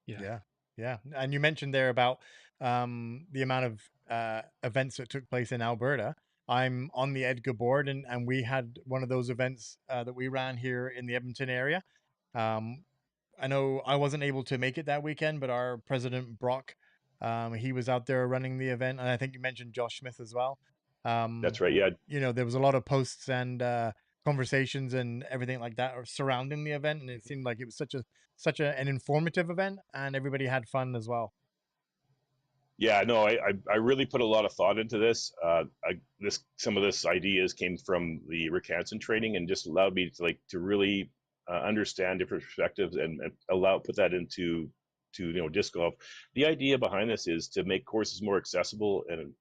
Yeah. Yeah, yeah. And you mentioned there about the amount of events that took place in Alberta. I'm on the Edgar board, and we had one of those events that we ran here in the Edmonton area. Um, I know I wasn't able to make it that weekend, but our president Brock, he was out there running the event, and I think you mentioned Josh Smith as well. Um, That's right. Yeah, there was a lot of posts and conversations and everything like that surrounding the event, and it seemed like it was an informative event, and everybody had fun as well. Yeah, no, I really put a lot of thought into this. Some of this ideas came from the Rick Hansen training and just allowed me to really understand different perspectives and put that into disc golf. The idea behind this is to make courses more accessible and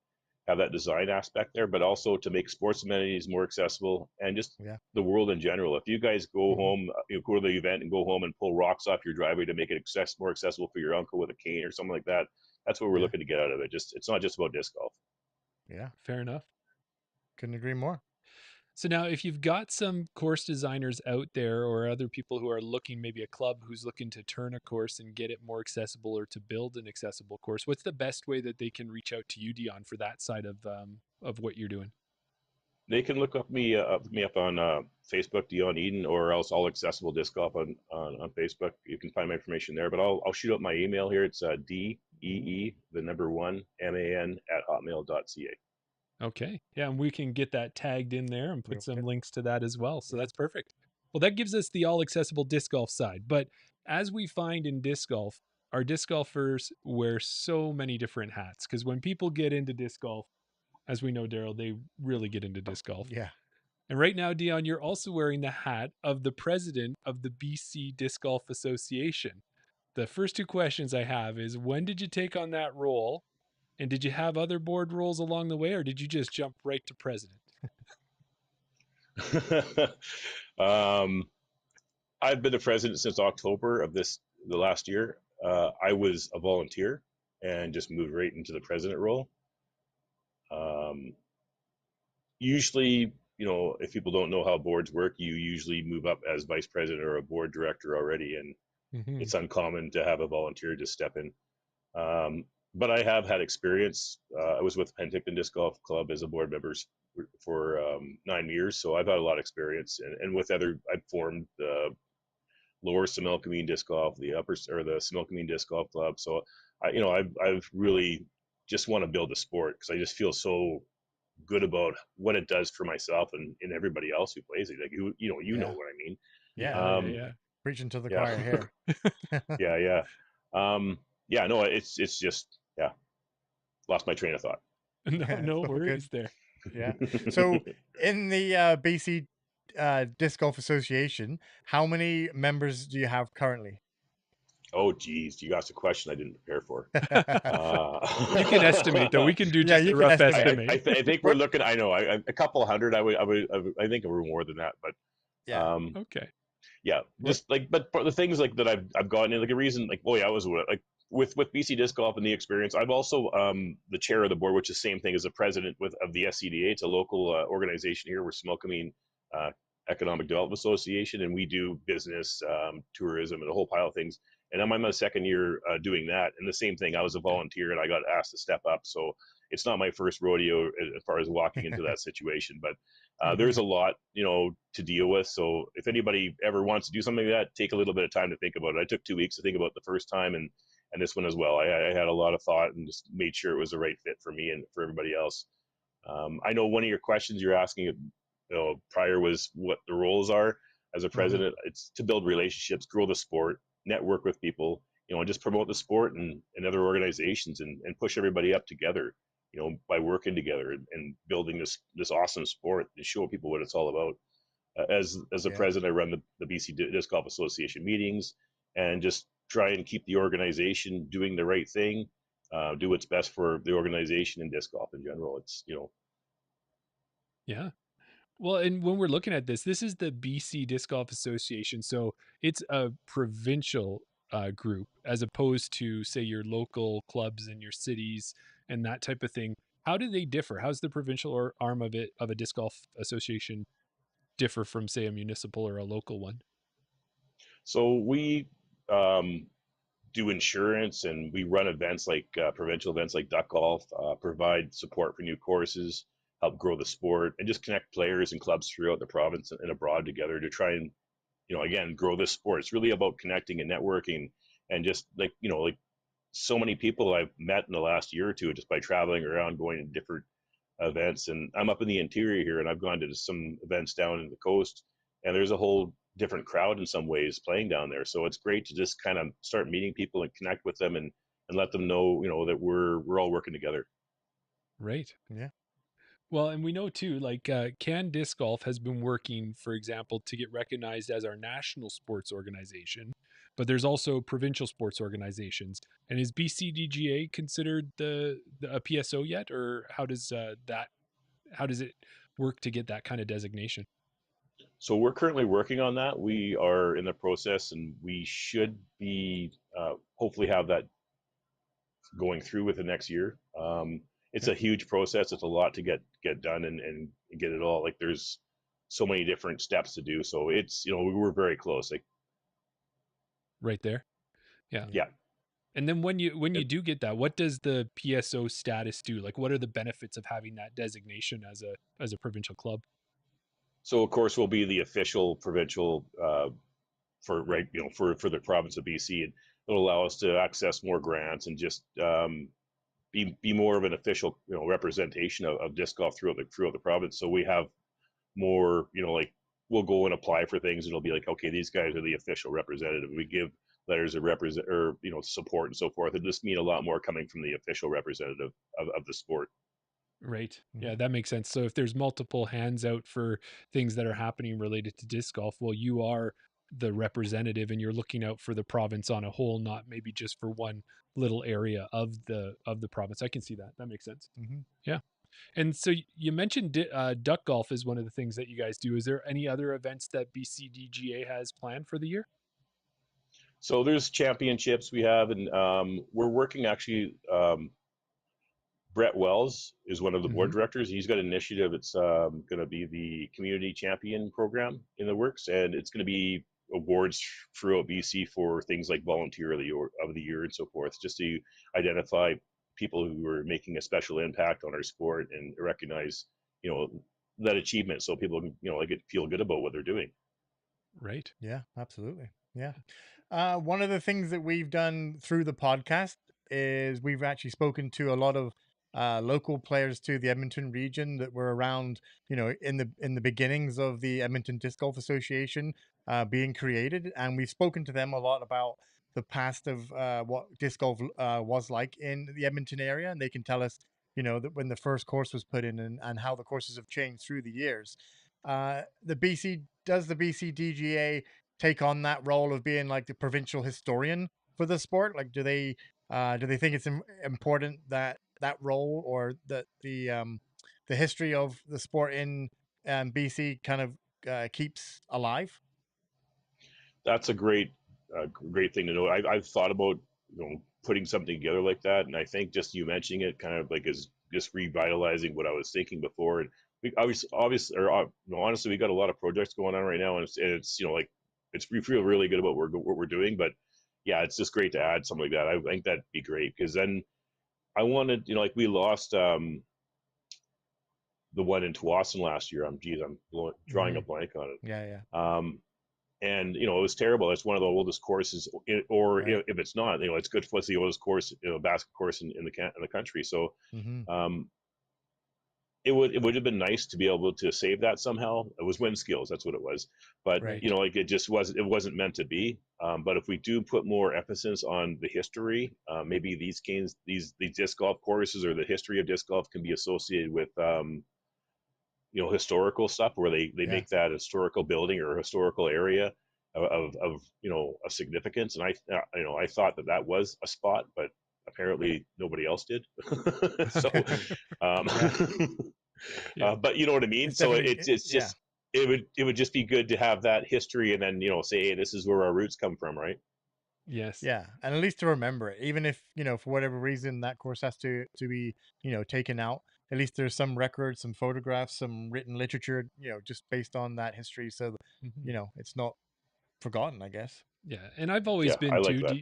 have that design aspect there, but also to make sports amenities more accessible and just Yeah. the world in general. If you guys go Mhm. home, go to the event and go home and pull rocks off your driveway to make it more accessible for your uncle with a cane or something like that, that's what we're Yeah. looking to get out of it. It's not just about disc golf. Yeah. Fair enough. Couldn't agree more. So now if you've got some course designers out there or other people who are looking, maybe a club who's looking to turn a course and get it more accessible or to build an accessible course, what's the best way that they can reach out to you, Dion, for that side of what you're doing? They can look me up on Facebook, Dion Eden, or else All Accessible Disc Golf on Facebook. You can find my information there. But I'll shoot out my email here. It's DEE the number 1 MAN at hotmail.ca. Okay. Yeah, and we can get that tagged in there and put We'll some get- links to that as well. So Yeah. that's perfect. Well, that gives us the all accessible disc golf side. But as we find in disc golf, our disc golfers wear so many different hats because when people get into disc golf, as we know, Daryl, they really get into disc golf. Yeah. And right now, Dion, you're also wearing the hat of the president of the BC Disc Golf Association. The first 2 questions I have is when did you take on that role? And did you have other board roles along the way, or did you just jump right to president? um, I've been the president since October of the last year. I was a volunteer and just moved right into the president role. Usually, if people don't know how boards work, you usually move up as vice president or a board director already, and Mm-hmm. it's uncommon to have a volunteer just step in. But I have had experience. I was with Penticton Disc Golf Club as a board member for 9 years, so I've had a lot of experience. And with I've formed the Lower Similkameen Disc Golf, the the Similkameen Disc Golf Club. So I've really just want to build a sport because I just feel so good about what it does for myself and everybody else who plays it. Like you know Yeah. what I mean. Yeah. Um, Preaching to the yeah, choir here. yeah. Yeah. No, it's just lost my train of thought. No All good. worries there. Yeah. So in the BC Disc Golf Association, how many members do you have currently? Oh, geez, you asked a question I didn't prepare for. You can estimate though. We can do Yeah, just you a can rough estimate. estimate. I think we're looking. I know a couple hundred. I think we're more than that, but Yeah. Okay. yeah, Well, just like but the things like that I've gotten in like a reason like oh yeah, I was like with BC Disc Golf and the experience. I'm also the chair of the board, which is the same thing as the president of the SCDA. It's a local organization here. We're Smokameen uh, Economic Development Association, and we do business, tourism, and a whole pile of things. And I'm in my second year doing that. And the same thing, I was a volunteer, and I got asked to step up. So it's not my first rodeo as far as walking into that situation, but there's a lot, to deal with. So if anybody ever wants to do something like that, take a little bit of time to think about it. I took 2 weeks to think about it the first time, and this one as well. I had a lot of thought and just made sure it was the right fit for me and for everybody else. I know one of your questions you're asking, prior was what the roles are as a president. It's to build relationships, grow the sport, network with people, and just promote the sport and other organizations and push everybody up together, by working together and building this awesome sport and show people what it's all about. As a Yeah. president, I run the BC Disc Golf Association meetings and just try and keep the organization doing the right thing, do what's best for the organization and disc golf in general. It's yeah. Well, and when we're looking at this is the BC Disc Golf Association. So it's a provincial group as opposed to, say, your local clubs in your cities and that type of thing. How do they differ? How's the provincial arm of it, of a disc golf association, differ from, say, a municipal or a local one? so we um, do insurance and we run events like provincial events like duck golf, provide support for new courses, help grow the sport, and just connect players and clubs throughout the province and abroad together to try and again grow this sport. It's really about connecting and networking, and just like so many people I've met in the last year or two just by traveling around, going to different events. And I'm up in the interior here, and I've gone to some events down in the coast, and there's a whole different crowd in some ways playing down there. So it's great to just kind of start meeting people and connect with them and let them know, that we're all working together. Right. Yeah. Well, and we know too, like Can Disc Golf has been working, for example, to get recognized as our national sports organization, but there's also provincial sports organizations. And is BCDGA considered a PSO yet, or how does it work to get that kind of designation? So we're currently working on that. We are in the process, and we should be hopefully have that going through with the next year. It's a huge process. It's a lot to get done and get it all. Like there's so many different steps to do. So it's we were very close. Like Right there. Yeah. yeah. And then when you It- do get that, what does the PSO status do? Like what are the benefits of having that designation as a provincial club? so of course we'll be the official provincial for right for the province of BC, and it'll allow us to access more grants and just be more of an official representation of disc golf throughout the province. So we have more, like we'll go and apply for things, and it'll be like, okay, these guys are the official representative. We give letters of represent or support and so forth. It just mean a lot more coming from the official representative of the sport. Right. Mhm. Yeah, that makes sense. So if there's multiple hands out for things that are happening related to disc golf, well, you are the representative and you're looking out for the province on a whole, not maybe just for one little area of the province. I can see that. That makes sense. Mhm. Yeah. And so you mentioned duck golf is one of the things that you guys do. Is there any other events that BCDGA has planned for the year? So there's championships we have, and we're working actually. Brett Wells is one of the board Hmm. directors. He's got an initiative. It's going to be the community champion program in the works, and it's going to be awards throughout BC for things like volunteer of the year and so forth, just to identify people who are making a special impact on our sport and recognize, that achievement, so people can, like feel good about what they're doing. Right. Yeah, absolutely. Yeah. One of the things that we've done through the podcast is we've actually spoken to a lot of local players to the Edmonton region that were around, in the beginnings of the Edmonton Disc Golf Association being created, and we've spoken to them a lot about the past of what disc golf was like in the Edmonton area, and they can tell us, that when the first course was put in, and how the courses have changed through the years. Does the BC DGA take on that role of being like the provincial historian for the sport? Like, do they think it's important that that role, or that the history of the sport in BC kind of keeps alive? That's a great thing to know. I've thought about putting something together like that, and I think just you mentioning it kind of like is just revitalizing what I was thinking before. And we obviously, or honestly, we got a lot of projects going on right now, and it's like we feel really good about what we're doing. But yeah, it's just great to add something like that. I think that'd be great, because then I wanted, like we lost the one in Tawasin last year. I'm drawing a blank on it. Yeah, yeah. And it was terrible. It's one of the oldest courses, or Right. if it's not, it's good for the oldest course, basket course in the country. So Hmm. um, it would have been nice to be able to save that somehow. It was wind skills, that's what it was. But Right. like it wasn't meant to be. But if we do put more emphasis on the history, maybe these games, these disc golf courses, or the history of disc golf, can be associated with historical stuff, where they Yeah. make that historical building or historical area of a significance. And I thought that was a spot, but apparently nobody else did. So um Yeah. Yeah. but you know what I mean. It's So definitely it's yeah. just it would just be good to have that history, and then say, hey, this is where our roots come from, right? Yes. Yeah, and at least to remember it, even if, for whatever reason that course has to be, taken out. At least there's some records, some photographs, some written literature, just based on that history, so that, Mhm. it's not forgotten, I guess. Yeah, and I've always Yeah, I been like too. that.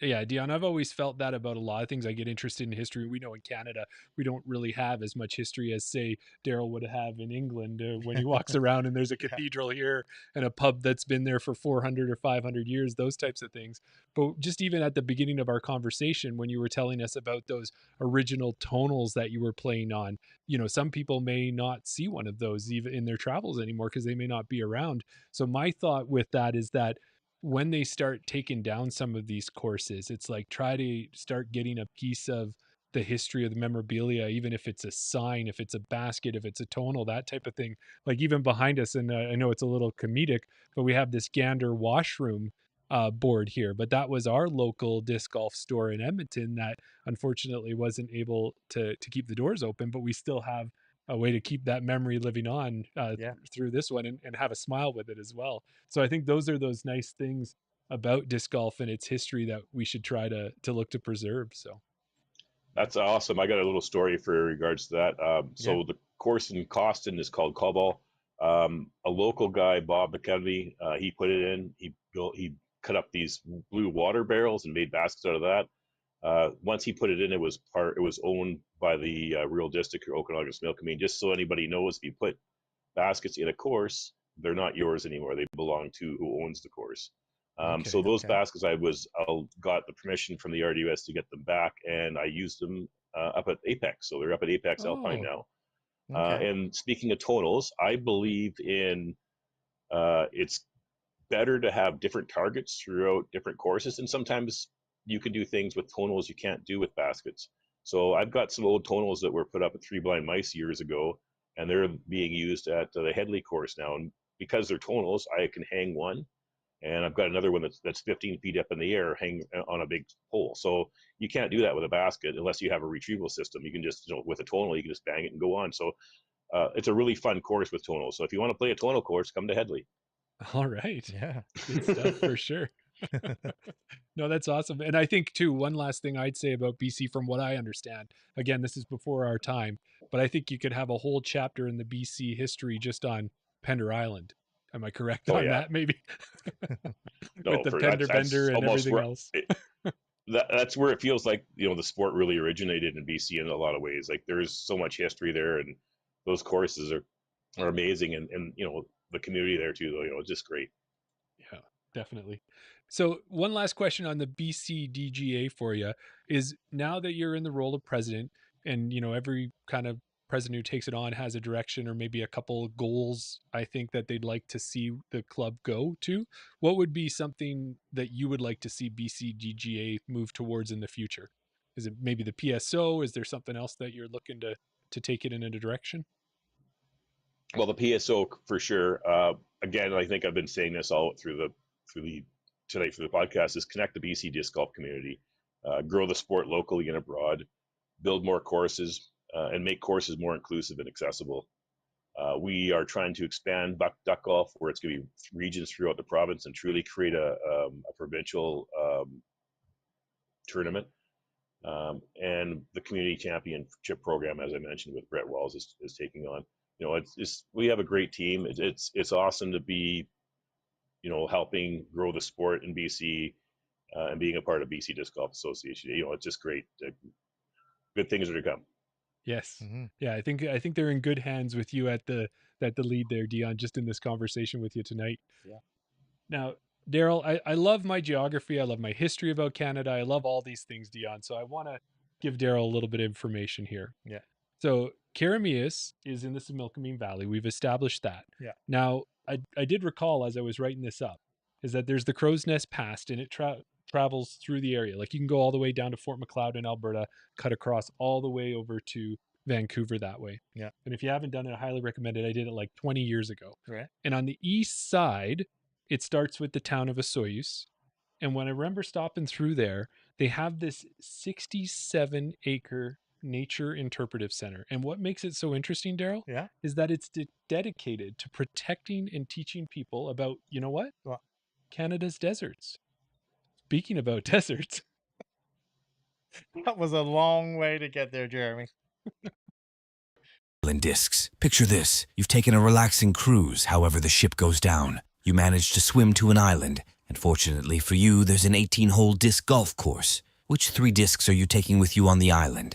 Yeah, Dion, I've always felt that about a lot of things. I get interested in history. We know in Canada, we don't really have as much history as, say, Daryl would have in England, when he walks around and there's a Yeah, cathedral here and a pub that's been there for 400 or 500 years, those types of things. But just even at the beginning of our conversation, when you were telling us about those original tonals that you were playing on, some people may not see one of those even in their travels anymore because they may not be around. So my thought with that is that when they start taking down some of these courses, it's like try to start getting a piece of the history of the memorabilia, even if it's a sign, if it's a basket, if it's a tonal, that type of thing. Like even behind us, and I know it's a little comedic, but we have this Gander washroom board here. But that was our local disc golf store in Edmonton that unfortunately wasn't able to keep the doors open, but we still have a way to keep that memory living on yeah, through this one, and have a smile with it as well. So I think those are those nice things about disc golf and its history that we should try to look to preserve. So That's awesome. I got a little story for regards to that. yeah. So the course in Coston is called Cobble. A local guy, Bob McKenby, he put it in. He cut up these blue water barrels and made baskets out of that. Once he put it in, it was owned by the rural district or Okanagan Milk. I mean, just so anybody knows, if you put baskets in a course, they're not yours anymore. They belong to who owns the course. So Okay, those okay, baskets, I got the permission from the RDUS to get them back, and I used them up at Apex. So they're up at Apex Alpine oh, now. okay. And speaking of tonals, I believe in it's better to have different targets throughout different courses, and sometimes you can do things with tonals you can't do with baskets. So I've got some old tonals that were put up at Three Blind Mice years ago, and they're being used at the Headley course now. And because they're tonals, I can hang one, and I've got another one that's 15 feet up in the air, hang on a big pole. So you can't do that with a basket unless you have a retrieval system. You can just, with a tonal, you can just bang it and go on. So it's a really fun course with tonals. So if you want to play a tonal course, come to Headley. all right. Yeah. Good stuff for sure. No, that's awesome. And I think too, one last thing I'd say about BC from what I understand, again, this is before our time, but I think you could have a whole chapter in the BC history just on Pender Island. Am I correct Oh on yeah, that? Maybe with no, the for Pender that's Bender and almost everything where else. that's where it feels like the sport really originated in BC in a lot of ways. Like there's so much history there, and those courses are amazing, and the community there too. Though it's just great. Yeah, definitely. So, one last question on the BC DGA for you is now that you're in the role of president, and every kind of president who takes it on has a direction or maybe a couple of goals I think that they'd like to see the club go to. What would be something that you would like to see BCGGA move towards in the future? Is it maybe the PSO? Is there something else that you're looking to take it in a direction? Well, the PSO for sure. Again, I think I've been saying this all through the tonight for the podcast is connect the BC disc golf community, grow the sport locally and abroad, build more courses, and make courses more inclusive and accessible. We are trying to expand duck golf where it's going to be regions throughout the province and truly create a provincial tournament. And the community championship program, as I mentioned, with Brett Wells is taking on. It's we have a great team. It's awesome to be, helping grow the sport in BC and being a part of BC Disc Golf Association. It's just great. Good things are to come. Yes. Mhm. Yeah, I think they're in good hands with you at the lead there, Dion, just in this conversation with you tonight. Yeah. Now, Daryl, I love my geography. I love my history about Canada. I love all these things, Dion. So I want to give Daryl a little bit of information here. Yeah. So Karamias is in the Similkameen Valley. We've established that. Yeah. Now, I did recall as I was writing this up, is that there's the Crow's Nest Pass, and it travels through the area. Like you can go all the way down to Fort Macleod in Alberta, cut across all the way over to Vancouver that way. Yeah. And if you haven't done it, I highly recommend it. I did it like 20 years ago. Right. And on the east side, it starts with the town of Osoyoos. And when I remember stopping through there, they have this 67-acre nature interpretive center. And what makes it so interesting, Daryl, Yeah. is that it's dedicated to protecting and teaching people about, you know what? What? Canada's deserts. Speaking about deserts, That was a long way to get there, Jeremy. Island discs. Picture this. You've taken a relaxing cruise, however the ship goes down. You manage to swim to an island, and fortunately for you, there's an 18-hole disc golf course. Which 3 discs are you taking with you on the island?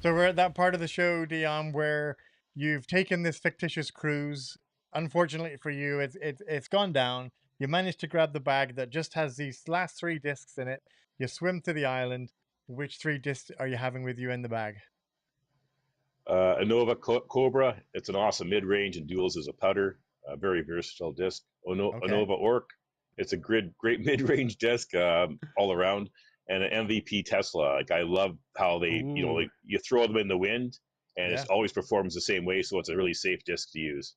So we're at that part of the show, Dion, where you've taken this fictitious cruise. Unfortunately for you, it's gone down. You managed to grab the bag that just has these last 3 discs in it. You swim to the island. Which 3 discs are you having with you in the bag? Innova Cobra. It's an awesome mid-range and duels as a putter. A very versatile disc. Okay. Innova Orc. It's a great mid-range disc all around. And an MVP Tesla. Like I love how they, Ooh. like you throw them in the wind, and Yeah. it always performs the same way. So it's a really safe disc to use.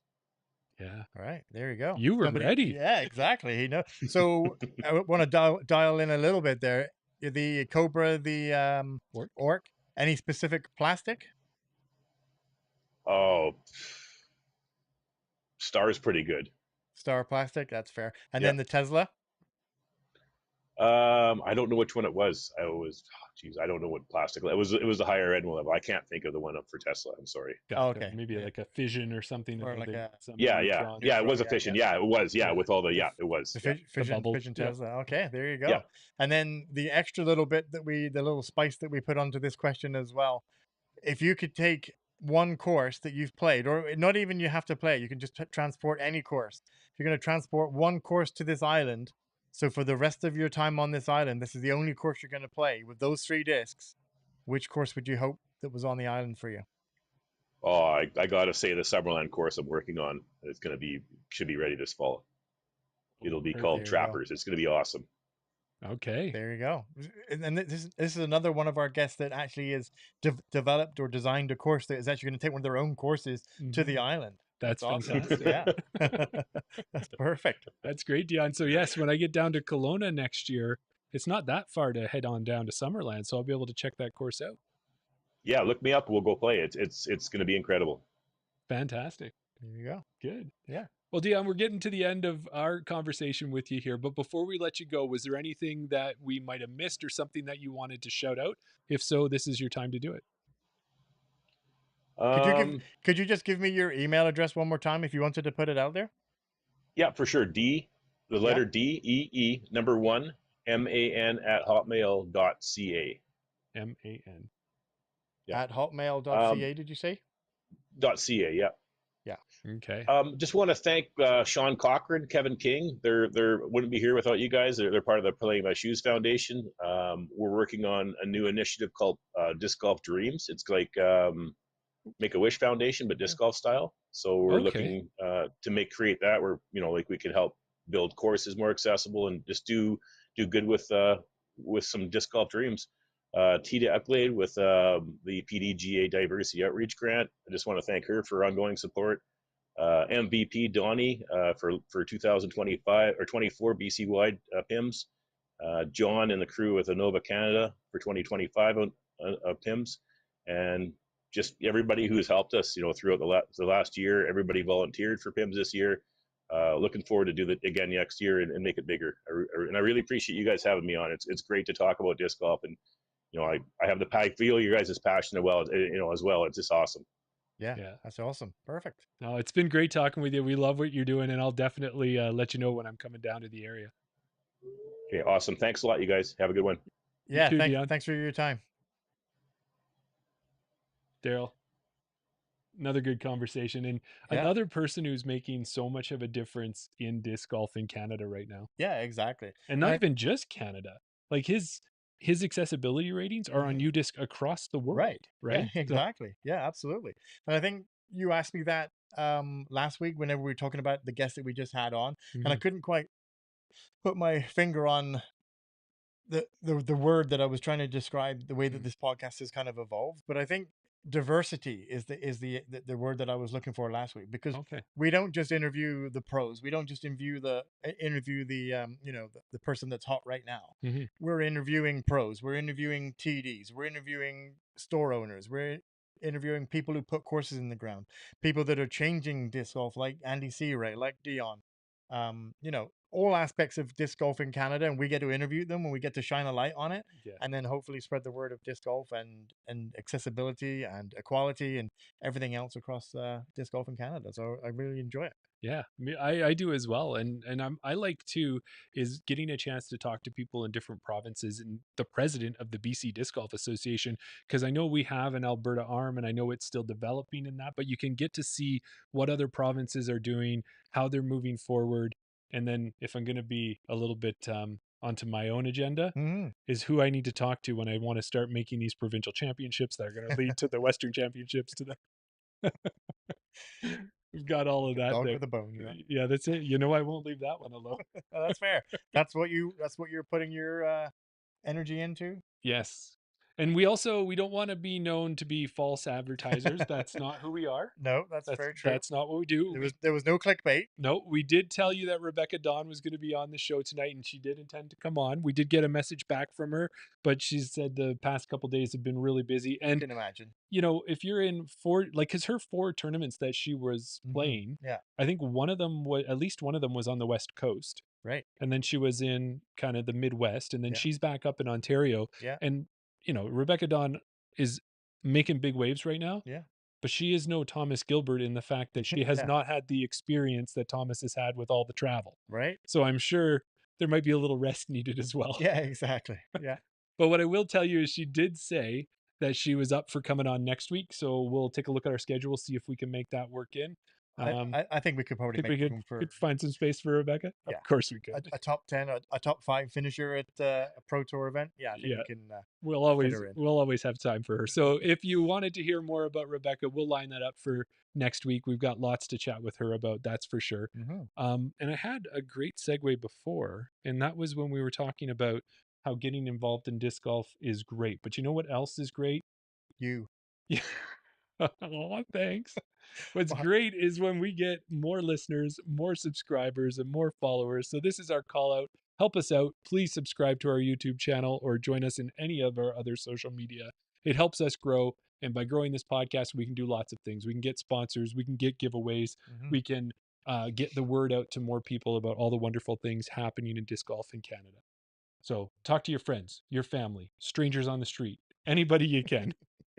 yeah. All right, there you go. You were ready. Yeah, exactly. So I want to dial in a little bit there. The Cobra, the Orc? Orc. Any specific plastic? Oh, Star's pretty good. Star plastic. That's fair. And Yeah. then the Tesla. I don't know which one it was. I don't know what plastic. It was the higher end one. I can't think of the one up for Tesla. I'm sorry. Gotcha. Okay. Maybe Yeah. like a fission or something. Or that like they- a- some Yeah, neutron. it was a Yeah, fission. yeah. Yeah, it was. Yeah, Yeah. with all the it was. The Yeah. bubble. fission Yeah. Tesla. Okay, there you go. Yeah. And then the extra little bit the little spice that we put onto this question as well. If you could take one course that you've played, or not even you have to play, you can just transport any course. If you're going to transport one course to this island, so for the rest of your time on this island, this is the only course you're going to play with those 3 discs. Which course would you hope that was on the island for you? Oh, I gotta say the Summerland course I'm working on. It's should be ready this fall. It'll be There called you go. Trappers. It's gonna be awesome. Okay. There you go. And this is another one of our guests that actually is developed or designed a course that is actually going to take one of their own courses to the Mhm. island. That's awesome. fantastic. Yeah. That's perfect. That's great, Dion. So yes, when I get down to Kelowna next year, it's not that far to head on down to Summerland, so I'll be able to check that course out. Yeah, look me up. We'll go play. It's gonna be incredible. Fantastic. There you go. Good. Yeah. Well, Dion, we're getting to the end of our conversation with you here, but before we let you go, was there anything that we might have missed or something that you wanted to shout out? If so, this is your time to do it. Could you just give me your email address one more time if you wanted to put it out there? Yeah, for sure. The letter D, number 1, MAN@hotmail.ca. MAN. At hotmail.ca, did you say? .ca. Yeah. Okay. Just want to thank Sean Cochran, Kevin King. They're wouldn't be here without you guys. They're part of the Playing My Shoes Foundation. We're working on a new initiative called Disc Golf Dreams. It's like Make a Wish Foundation, but disc golf style. So we're Okay. looking to create that where like we could help build courses more accessible and just do good with some disc golf dreams. Tita Upglade with the PDGA Diversity Outreach Grant. I just want to thank her for ongoing support. MVP Donnie for 2025 or 24 BC wide PIMS. John and the crew with Innova Canada for 2025 PIMS, and just everybody who's helped us, throughout the last year. Everybody volunteered for PIMS this year. Looking forward to do that again next year and make it bigger. And I really appreciate you guys having me on. It's great to talk about disc golf, and I have I feel you guys' passion as well. It's just awesome. Yeah, Yeah. that's awesome. Perfect. No, it's been great talking with you. We love what you're doing, and I'll definitely let you know when I'm coming down to the area. Okay, awesome. Thanks a lot, you guys. Have a good one. Yeah, too, Dion. thanks for your time. Daryl, another good conversation, and Yeah. another person who's making so much of a difference in disc golf in Canada right now, Yeah, exactly. and not even just Canada. Like his accessibility ratings are on UDisc across the world, Right. right? Yeah, exactly. Yeah, absolutely. And I think you asked me that last week whenever we were talking about the guest that we just had on, and I couldn't quite put my finger on the word that I was trying to describe the way that this podcast has kind of evolved. But I think diversity is the word that I was looking for last week, because Okay. we don't just interview the pros. We don't just interview the the person that's hot right now. Mhm. We're interviewing pros. We're interviewing TDs. We're interviewing store owners. We're interviewing people who put courses in the ground, people that are changing disc golf, like Andy Searay, like Dion. All aspects of disc golf in Canada, and we get to interview them and we get to shine a light on it, Yeah. and then hopefully spread the word of disc golf and accessibility and equality and everything else across disc golf in Canada. So I really enjoy it. Yeah, I do as well, and I like too is getting a chance to talk to people in different provinces and the president of the BC Disc Golf Association, because I know we have an Alberta arm and I know it's still developing in that, but you can get to see what other provinces are doing, how they're moving forward, and then if I'm going to be a little bit onto my own agenda, is who I need to talk to when I want to start making these provincial championships that are going to lead to the Western Championships to the. We've got all of that Dog there. with a bone. Yeah, Yeah, that's it. I won't leave that one alone. that's fair. That's what you're putting your energy into. Yes. And we don't want to be known to be false advertisers. That's not who we are. No, that's very true. That's not what we do. There was no clickbait. No, we did tell you that Rebecca Dawn was going to be on the show tonight, and she did intend to come on. We did get a message back from her, but she said the past couple days have been really busy. I And can imagine. if you're in because her 4 tournaments that she was playing, Yeah. I think at least one of them was on the West Coast. Right. And then she was in kind of the Midwest, and then Yeah. she's back up in Ontario. Yeah. And Rebecca Dawn is making big waves right now. Yeah. But she is no Thomas Gilbert in the fact that she has Yeah. not had the experience that Thomas has had with all the travel. Right. So I'm sure there might be a little rest needed as well. Yeah, exactly. Yeah. But what I will tell you is she did say that she was up for coming on next week. So we'll take a look at our schedule, see if we can make that work in. I think we could probably think we make room for could find some space for Rebecca. Yeah. Of course we could. a top 10, a top 5 finisher at a pro tour event. Yeah, I think Yeah. we can. We'll always her in. we'll always have time for her. So if you wanted to hear more about Rebecca, we'll line that up for next week. We've got lots to chat with her about, that's for sure. And I had a great segue before, and that was when we were talking about how getting involved in disc golf is great. But you know what else is great? You. Yeah. Oh, thanks. What's Well- great is when we get more listeners, more subscribers, and more followers. So this is our call out. Help us out. Please subscribe to our YouTube channel or join us in any of our other social media. It helps us grow. And by growing this podcast, we can do lots of things. We can get sponsors. We can get giveaways. We can get the word out to more people about all the wonderful things happening in disc golf in Canada. So talk to your friends, your family, strangers on the street, anybody you can.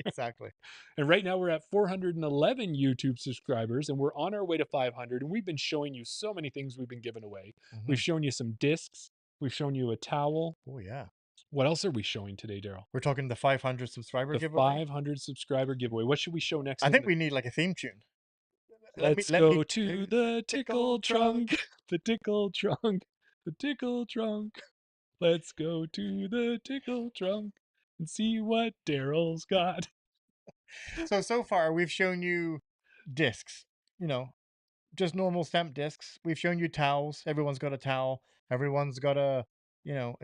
Exactly. And right now we're at 411 YouTube subscribers, and we're on our way to 500. And we've been showing you so many things we've been giving away. We've shown you some discs. We've shown you a towel. Oh yeah. What else are we showing today, Daryl? We're talking the 500 subscriber The giveaway. 500 subscriber giveaway. What should we show next? I think we need like a theme tune. Let's let me go to the tickle trunk, the tickle trunk, the tickle trunk. Let's go to the tickle trunk and see what Daryl's got. So far we've shown you discs, just normal stamp discs. We've shown you towels. Everyone's got a towel. Everyone's got a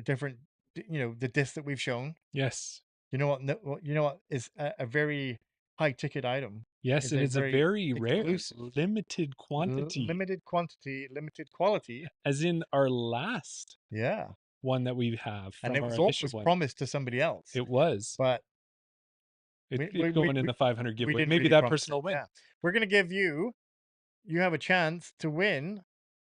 different, the disc that we've shown. Yes. You know what is a very high ticket item. Yes, Is and a it's a very very rare, exclusive, limited quantity. limited quantity, limited quality. As in our last Yeah, one that we have and from it our was initial always one. promised to somebody else, It was. but It's going in the 500 we giveaway. didn't Maybe really that promise person it. will win. Yeah, we're gonna give you. You have a chance to win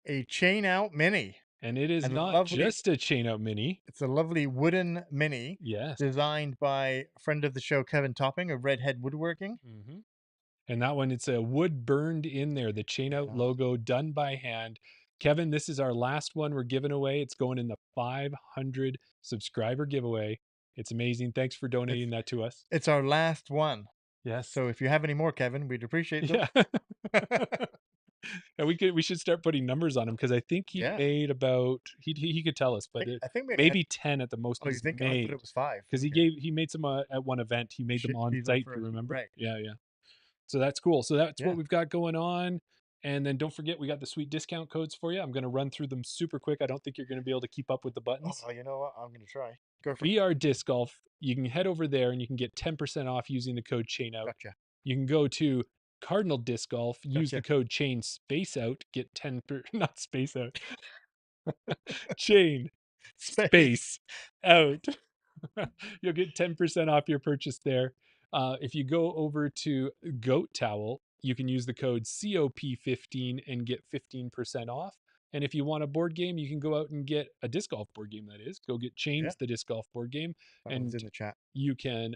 a chain out mini. And it is And not just a chain out mini. It's a lovely wooden mini. Yes. Designed by a friend of the show, Kevin Topping of Redhead Woodworking. Mm-hmm. And that one, it's a wood burned in there, the chain out logo done by hand. Kevin, this is our last one we're giving away. It's going in the 500 subscriber giveaway. It's amazing. Thanks for donating that to us. It's our last one. Yes. So if you have any more, Kevin, we'd appreciate them. Yeah. And we should start putting numbers on him, because I think he made about he could tell us, but I think maybe 10 at the most. Oh, you think? I thought it was 5. Because he made some at one event. He made them on site. You remember? Right. Yeah. So that's cool. So that's what we've got going on. And then don't forget, we got the sweet discount codes for you. I'm going to run through them super quick. I don't think you're going to be able to keep up with the buttons. Oh, you know what? I'm going to try. Go for VR Disc Golf. You can head over there and you can get 10% off using the code Chain Out. Gotcha. You can go to Cardinal Disc Golf, use the code Chain Space Out, get 10 not Space Out. Chain Space Out. You'll get 10% off your purchase there. If you go over to Goat Towel, you can use the code COP15 and get 15% off. And if you want a board game, you can go out and get a disc golf board game. That is, go get Chains, the disc golf board game, and in the chat. You can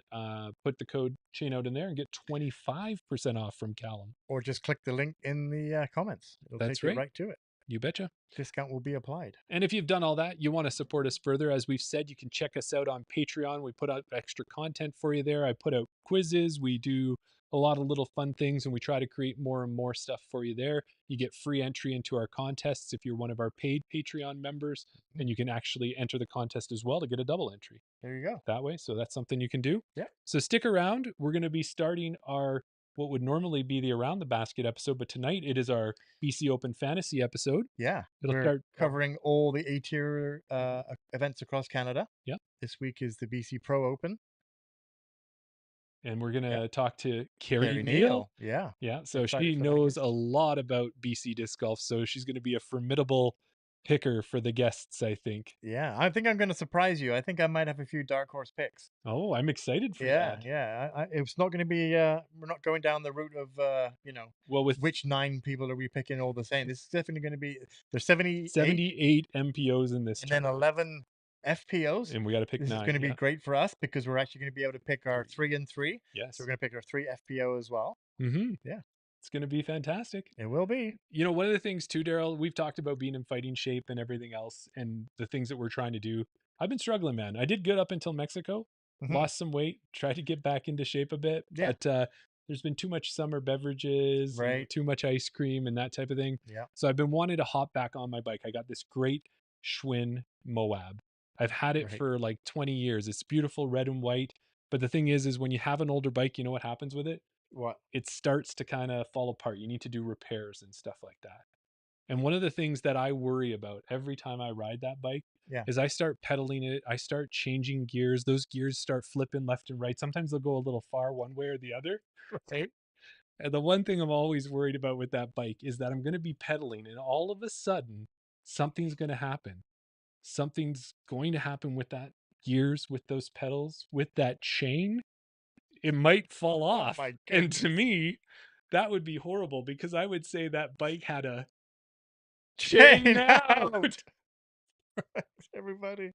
put the code Chain Out in there and get 25% off from Callum. Or just click the link in the comments. It'll take you right to it. You betcha. Discount will be applied. And if you've done all that, you want to support us further, as we've said, you can check us out on Patreon. We put out extra content for you there. I put out quizzes. We do a lot of little fun things, and we try to create more and more stuff for you there. You get free entry into our contests if you're one of our paid Patreon members, and you can actually enter the contest as well to get a double entry. There you go. That way. So that's something you can do. Yeah. So stick around. We're going to be starting our what would normally be the Around the Basket episode, but tonight it is our BC Open Fantasy episode. Yeah. It'll start covering all the A-tier events across Canada. Yeah. This week is the BC Pro Open. And we're going to talk to Carrie Neal. Yeah. Yeah. So she knows a lot about BC disc golf. So she's going to be a formidable picker for the guests, I think. Yeah. I think I'm going to surprise you. I think I might have a few dark horse picks. Oh, I'm excited for that. Yeah. It's not going to be, we're not going down the route of, well, with which 9 people are we picking all the same. This is definitely going to be, there's 78 MPOs in this. And then 11 FPOs. And we got to pick 9. This is going to be great for us because we're actually going to be able to pick our 3 and 3. Yes. So we're going to pick our 3 FPO as well. Mm-hmm. Yeah. It's going to be fantastic. It will be. You know, one of the things too, Daryl, we've talked about being in fighting shape and everything else and the things that we're trying to do. I've been struggling, man. I did good up until Mexico, lost some weight, tried to get back into shape a bit, but there's been too much summer beverages, and too much ice cream and that type of thing. Yeah. So I've been wanting to hop back on my bike. I got this great Schwinn Moab. I've had it for like 20 years. It's beautiful, red and white. But the thing is when you have an older bike, you know what happens with it? What? It starts to kind of fall apart. You need to do repairs and stuff like that. And one of the things that I worry about every time I ride that bike is I start pedaling it. I start changing gears. Those gears start flipping left and right. Sometimes they'll go a little far one way or the other. Right. And the one thing I'm always worried about with that bike is that I'm going to be pedaling and all of a sudden something's going to happen. Something's going to happen with that gears, with those pedals, with that chain. It might fall off. And to me, that would be horrible because I would say that bike had a chain out. Everybody.